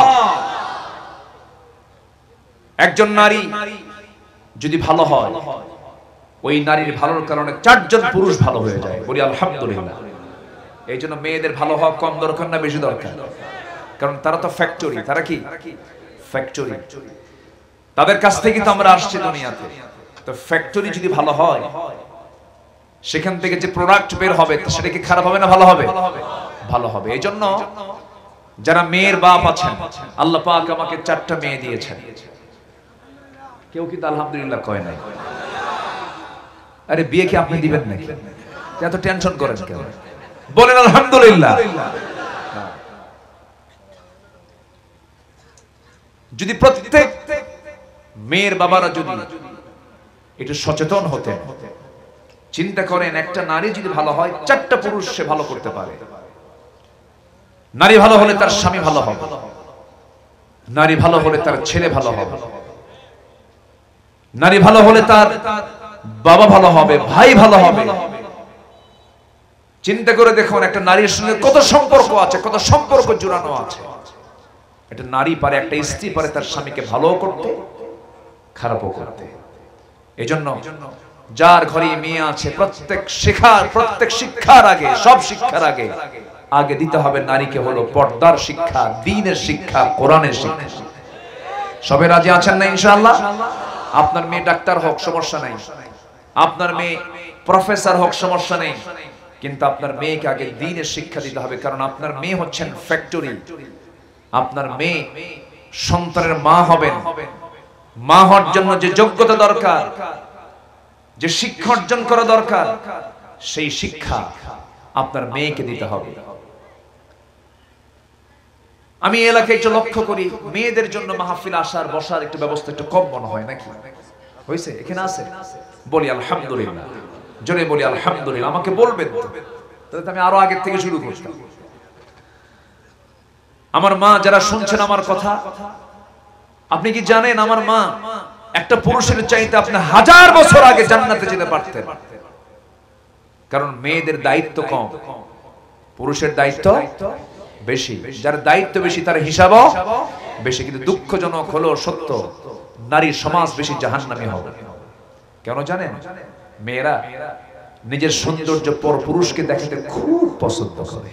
একজন নারী যদি ভালো হয়, ওই নারীর ভালোর কারণে ৪ জন পুরুষ ভালো হয়ে যায়, বলি আলহামদুলিল্লাহ। এই জন্য মেয়েদের ভালো হওয়া কম দরকার না বেশি দরকার? কারণ তারা তো ফ্যাক্টরি। তারা কি ফ্যাক্টরি? তাদের কাছ থেকে তো আমরা আসছি দুনিয়াতে। তো ফ্যাক্টরি যদি ভালো হয়, সেখান থেকে যে প্রোডাক্ট বের হবে সেটা কি খারাপ হবে না ভালো হবে? ভালো হবে। এই জন্য যারা মেয়ের বাপ আছেন, আল্লাহ পাক আমাকে 4টা মেয়ে দিয়েছেন, কেউ কিন্তু আলহামদুলিল্লাহ কয় নাই। আরে বিয়ে কি আপনি দিবেন নাকি? এত টেনশন করেন কেন? বলেন আলহামদুলিল্লাহ। যদি প্রত্যেক মেয়ের বাবারা যদি একটু সচেতন হতেন, চিন্তা করেন একটা নারী যদি ভালো হয় 4টা পুরুষ সে ভালো করতে পারে। নারী ভালো হলে তার স্বামী ভালো হবে, নারী ভালো হলে তার ছেলে ভালো হবে, নারী ভালো হলে তার বাবা ভালো হবে, ভাই ভালো হবে। চিন্তা করে দেখুন একটা নারীর সঙ্গে কত সম্পর্ক আছে, কত সম্পর্ক জড়ানো আছে। একটা নারী পারে, একটা স্ত্রী পারে তার স্বামীকে ভালো করতে, খারাপও করতে। এজন্য যার ঘরে মেয়ে আছে, প্রত্যেক শিক্ষার আগে, সব শিক্ষার আগে আগে দিতে হবে নারীকে হলো পর্দার শিক্ষা, দ্বীনের শিক্ষা, কোরআনের শিক্ষা। সবে রাজি আছেন না ইনশাআল্লাহ? আপনার মেয়ে ডাক্তার হোক সমস্যা নাই, আপনার মেয়ে প্রফেসর হোক সমস্যা নেই, কিন্তু আপনার মেয়েকে আগে দ্বীনের শিক্ষা দিতে হবে। কারণ আপনার মেয়ে হচ্ছেন ফ্যাক্টরি। আপনার মেয়ে সন্তানের মা হবেন। মা হওয়ার জন্য যে যোগ্যতা দরকার, যে শিক্ষা অর্জন করা দরকার, সেই শিক্ষা আপনার মেয়েকে দিতে হবে। আমি এলাকায় একটু লক্ষ্য করি, মেয়েদের জন্য মাহফিল আসার বসার একটু ব্যবস্থা একটু কম মনে হয় নাকি? হয়েছে? এখানে আছে? বলি আলহামদুলিল্লাহ, জোরে বলি আলহামদুলিল্লাহ। আমাকে বলবেন তাহলে আমি আরো আগের থেকে শুরু করতাম। আমার মা যারা শুনছেন আমার কথা, আপনি কি জানেন আমার মা একটা পুরুষের চাইতে আপনি 1000 বছর আগে জান্নাতে যেতে পারতেন। কারণ মেয়েদের দায়িত্ব কম, পুরুষের দায়িত্ব বেশি। যার দায়িত্ব বেশি তার হিসাবও বেশি। কিন্তু দুঃখজনক হলো সত্য, নারী সমাজ বেশি জাহান্নামী হবে। কেন জানেন? মেয়েরা নিজের সৌন্দর্য পর পুরুষকে দেখাতে খুব পছন্দ করে।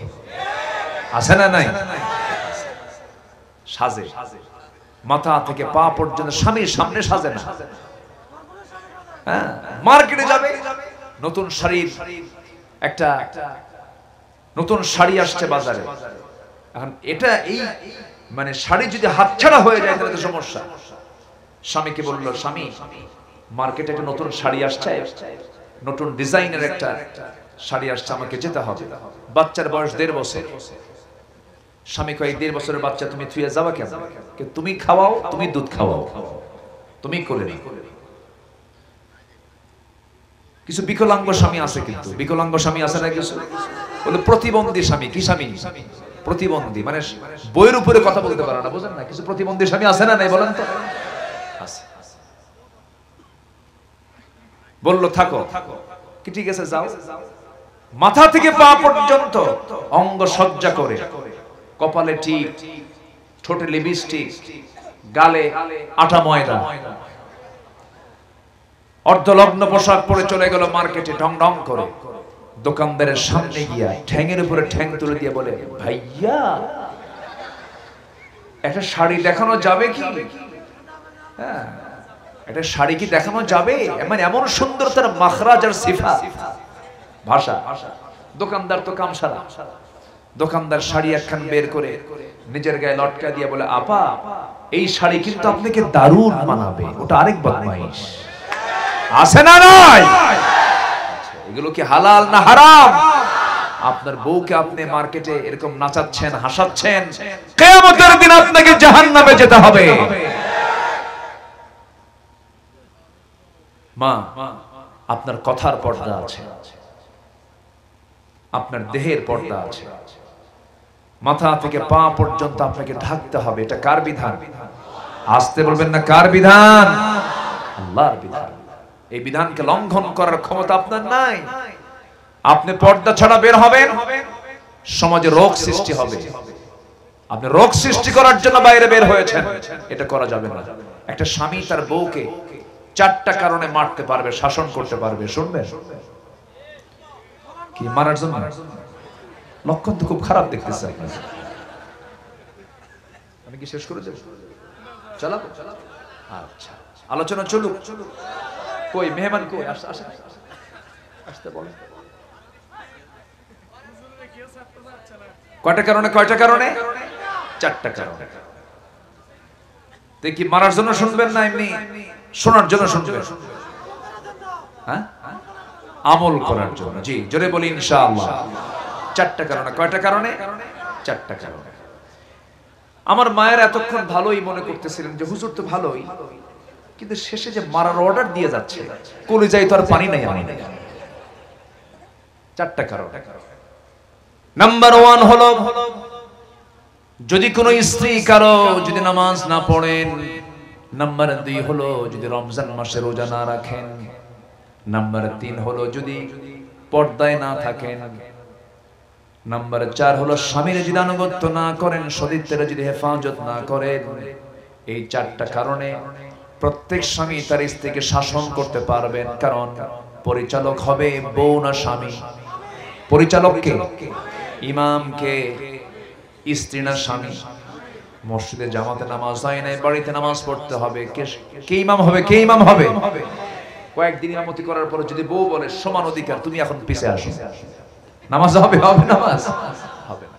আছে না নাই? সাজে, মাথা থেকে পা পর্যন্ত স্বামীর সামনে সাজে না। হ্যাঁ, মার্কেটে যাবে, নতুন শাড়ির একটা নতুন শাড়ি আসছে বাজারে। এখন এটা এই মানে শাড়ি যদি হাতছাড়া হয়ে যায় তাহলে তো সমস্যা। স্বামীকে বলল, স্বামী মার্কেটে একটা নতুন শাড়ি আসছে, নতুন ডিজাইনের একটা শাড়ি আসছে, আমাকে যেতে হবে। বাচ্চার বয়স 1.5 বছর। স্বামী কয় 1.5 বছরের বাচ্চা তুমি থুয়ে যাবা কেন? তুমি খাওয়াও, তুমি দুধ খাওয়াও, তুমি করে নি। কিছু বিকলাঙ্গ স্বামী আছে, কিন্তু বিকলাঙ্গ স্বামী আছে না কিছু, বলে প্রতিবন্ধী স্বামী। কি স্বামী? প্রতিবন্ধী, মানে বইয়ের উপরে কথা বলতে পারে না, বুঝেন না? কিছু প্রতিবন্ধী স্বামী আছে না নাই বলেন তো? আছে। বললো থাকো, কি ঠিক আছে যাও। মাথা থেকে পা পর্যন্ত অঙ্গ সজ্জা করে, কপালে টিপ, ঠোঁটে লিপস্টিক, গালে আটা ময়দা, অর্ধলগ্ন পোশাক পরে চলে গেল মার্কেটে ঢং ঢং করে। দোকানদারের সামনে গিয়া ঠ্যাঙের উপরে ঠ্যাং তুলে দিয়ে বলে, ভাইয়া একটা শাড়ি দেখানো যাবে কি? হ্যাঁ, একটা শাড়ি কি দেখানো যাবে? মানে এমন সুন্দর তার মাখরাজ আর সিফাত, ভাষা। দোকানদার তো কামসারা। দোকানদার শাড়ি একখান বের করে নিজের গায়ে লটকা দিয়ে বলে, আপা এই শাড়ি কিন্তু আপনাকে দারুণ মানাবে। ওটা আরেক বদমাইশ। আছে না নাই? এগুলো কি হালাল না হারাম? আপনার বউকে আপনি মার্কেটে এরকম নাচাচ্ছেন, হাসাচ্ছেন, কিয়ামতের দিন আপনাকে জাহান্নামে যেতে হবে। মা, আপনার কথার পর্দা আছে, আপনার দেহের পর্দা আছে, মাথা থেকে পা পর্যন্ত আপনাকে ঢাকতে হবে। এটা কার বিধান? আসতে বলবেন না, কার বিধান? আল্লাহর বিধান। এই বিধানকে লঙ্ঘন করার ক্ষমতা আপনার নাই। আপনি পর্দা ছাড়া বের হবেন, সমাজে রোগ সৃষ্টি হবে। আপনি রোগ সৃষ্টি করার জন্য বাইরে বের হয়েছেন, এটা করা যাবে না। একটা স্বামী তার বউকে 4টা কারণে মারতে পারবে, শাসন করতে পারবে। শুনবেন কি? মারার জন্য? লক্ষণ তো খুব খারাপ দেখতেছে আপনার। আমি কি শেষ করে দেব? চালাবো? আচ্ছা, আলোচনা চলুক। কই মেহমান কই? আসতে বল। কয়টা কারণে? কয়টা কারণে? 4টা কারণে। দেখি মারার জন্য শুনবেন না এমনি শোনার জন্য শুনবেন? হ্যাঁ, আমল করার জন্য। জি, জোরে বলি ইনশাআল্লাহ। 4টা কারণে। কয়টা কারণে? 4টা কারণে। আমার মায়ের এতক্ষণ ভালোই মনে করতেছিলেন যে হুজুর তো ভালোই, কিন্তু শেষে যে মারার অর্ডার দিয়ে যাচ্ছে, কলিজায় তো আর পানি নাই। আমি 4টা কারণ। নাম্বার 1 হলো, যদি কোনো স্ত্রী কারো যদি নামাজ না পড়েন। নাম্বার 2 হলো, যদি রমজান মাসে রোজা না রাখেন। নাম্বার 3 হলো, যদি পর্দায় না থাকেন। নাম্বার 4 হলো, স্বামীর যদি আনুগত্য না করেন, সতীত্বের যদি হেফাজত না করেন। এই 4টা কারণে প্রত্যেক স্বামী তার স্ত্রীকে শাসন করতে পারবেন, কারণ পরিচালক হবে বউ না স্বামী? পরিচালককে, ইমামকে, স্ত্রী না স্বামী? মসজিদে জামাতে নামাজ হয় নাই, বাড়িতে নামাজ পড়তে হবে, কে ইমাম হবে? কে ইমাম হবে? কয়েকদিন ইমামতি করার পরে যদি বউ বলে সমান অধিকার, তুমি এখন পিছে আসো, নামাজ হবে? হবে নামাজ? হবে না।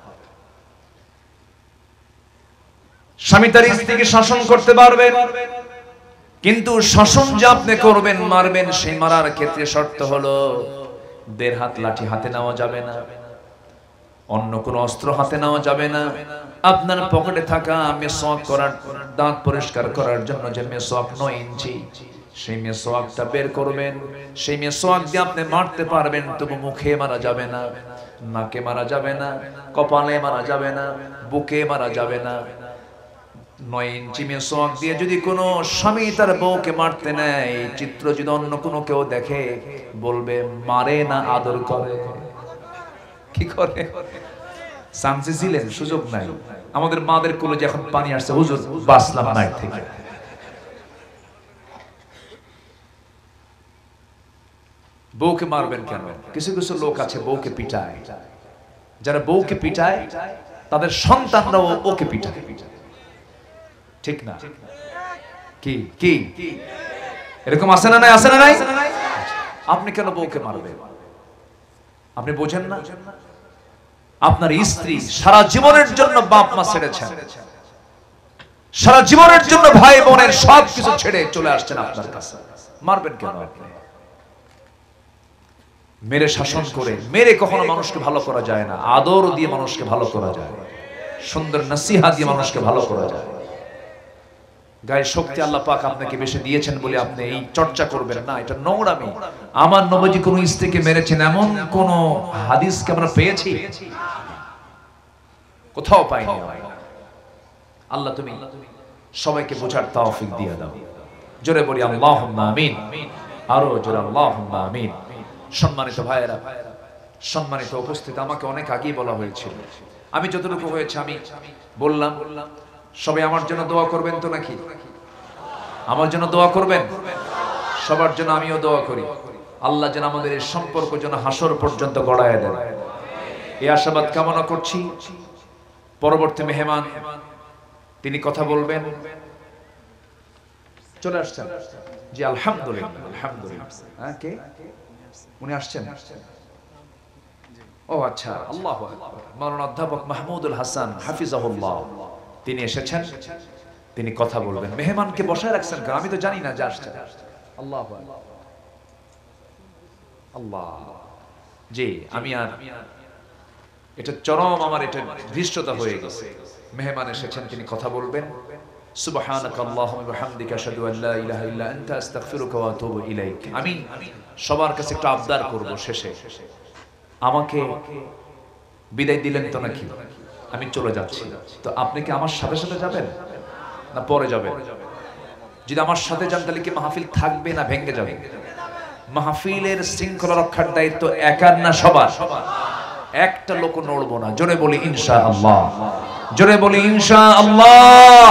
স্বামী তার স্ত্রীকে শাসন করতে পারবেন, কিন্তু শাসন যে আপনি করবেন, মারবেন, সেই মারার ক্ষেত্রে শর্ত হলো দেড় হাত লাঠি হাতে নেওয়া যাবে না, অন্য কোনো অস্ত্র হাতে নেওয়া যাবে না। আপনার পকেটে থাকা মেসওয়াক করার, দাঁত পরিষ্কার করার জন্য যে মেসওয়াক 9 ইঞ্চি, সেই মেসওয়াকটা বের করবেন। সেই মেসওয়াক দিয়ে আপনি মারতে পারবেন, তবু মুখে মারা যাবে না, নাকে মারা যাবে না, কপালে মারা যাবে না, বুকে মারা যাবে না। 9 ইঞ্চি মেসওয়াক দিয়ে যদি কোনো স্বামী তার বউকে মারতে নেয়, চিত্র যদি অন্য কোনো কেউ দেখে, বলবে মারে না আদর করে। কি করে? চান্সে ছিলেন, সুযোগ নাই। আমাদের মাদের কোলে যখন পানি আসছে, হুজুর বাসলাম নাইট থেকে। বউকে মারবেন কেন? কিছু কিছু লোক আছে বউকে পিটায়, যারা বউকে পিটায় তাদের সন্তানরাও ওকে পিটায়, ঠিক না? কি কি এরকম আছে না নাই? আছে না নাই? আপনি কেন বউকে মারবেন? আপনি বোঝেন না? আপনার স্ত্রী সারা জীবনের জন্য বাপ মা ছেড়েছেন, সারা জীবনের জন্য ভাই বোনের সব কিছু ছেড়ে চলে আসছেন আপনার কাছে, মারবেন কেন আপনি? মেরে শাসন করে, মেরে কখনো মানুষকে ভালো করা যায় না। আদর দিয়ে মানুষকে ভালো করা যায়, সুন্দর নসিহত দিয়ে মানুষকে ভালো করা যায়। গায়ে শক্তি আল্লাহ পাক আপনাকে বেশি দিয়েছেন বলে আপনি এই চর্চা করবেন না, এটা নোংরামি। আমার নবীজি কোন স্ত্রীকে মেরেছেন এমন কোন হাদিসকে আমরা পেয়েছি? কোথাও পাইনি। আল্লাহ তুমি সবাইকে বোঝার তৌফিক দিয়ে দাও। জোরে বলি আল্লাহুম্মা আমিন, আরো জোরে আল্লাহুম্মা আমিন। সম্মানিত ভাইয়েরা, সম্মানিত উপস্থিতি, আমাকে অনেক আগেই বলা হয়েছিল, আমি যতটুকু হয়েছে আমি বললাম। সবাই আমার জন্য দোয়া করবেন তো নাকি? আমার জন্য দোয়া করবেন? সবার জন্য আমিও দোয়া করি, আল্লাহ যেন আমাদের এই সম্পর্ক যেন হাসর পর্যন্ত গড়ায় দেন, এই আশাবাদ কামনা করছি। পরবর্তী মেহমান তিনি কথা বলবেন, চলে আসছেন। জি আলহামদুলিল্লাহ, আলহামদুলিল্লাহ। হ্যাঁ, কে উনি আসছেন? ও আচ্ছা, আল্লাহু আকবার। মাওলানা অধ্যাপক মাহমুদুল হাসান হাফিজাহুল্লাহ তিনি এসেছেন, তিনি কথা বলবেন। মেহমানকে বসায় রাখছেন কেন? আমি তো জানি না যে আসছেন। আল্লাহু আকবার, আল্লাহ। জি, আমি আর এটা চরম আমার এটা ধৃষ্টতা হয়ে গেছে। মেহমান এসেছেন, তিনি কথা বলবেন। সুবহানাকা আল্লাহুম্মা ওয়া বিহামদিকা আশহাদু আল লা ইলাহা ইল্লা আনতা আস্তাগফিরুকা ওয়া আতুবু ইলাইক। আমি সবার কাছে একটা আবদার করব, শেষে আমাকে বিদায় দিলেন তো নাকি? আমি চলে যাচ্ছি, তো আপনি কি আমার সাথে সাথে যাবেন না পরে যাবেন? যদি আমার সাথে যান তাহলে কি মাহফিল থাকবে না ভেঙে যাবে? মাহফিলের শৃঙ্খলা রক্ষার দায়িত্ব একার না সবার? একটা লোক নড়বো না। জোরে বলি ইনশাআল্লাহ, জোরে বলি ইনশাআল্লাহ।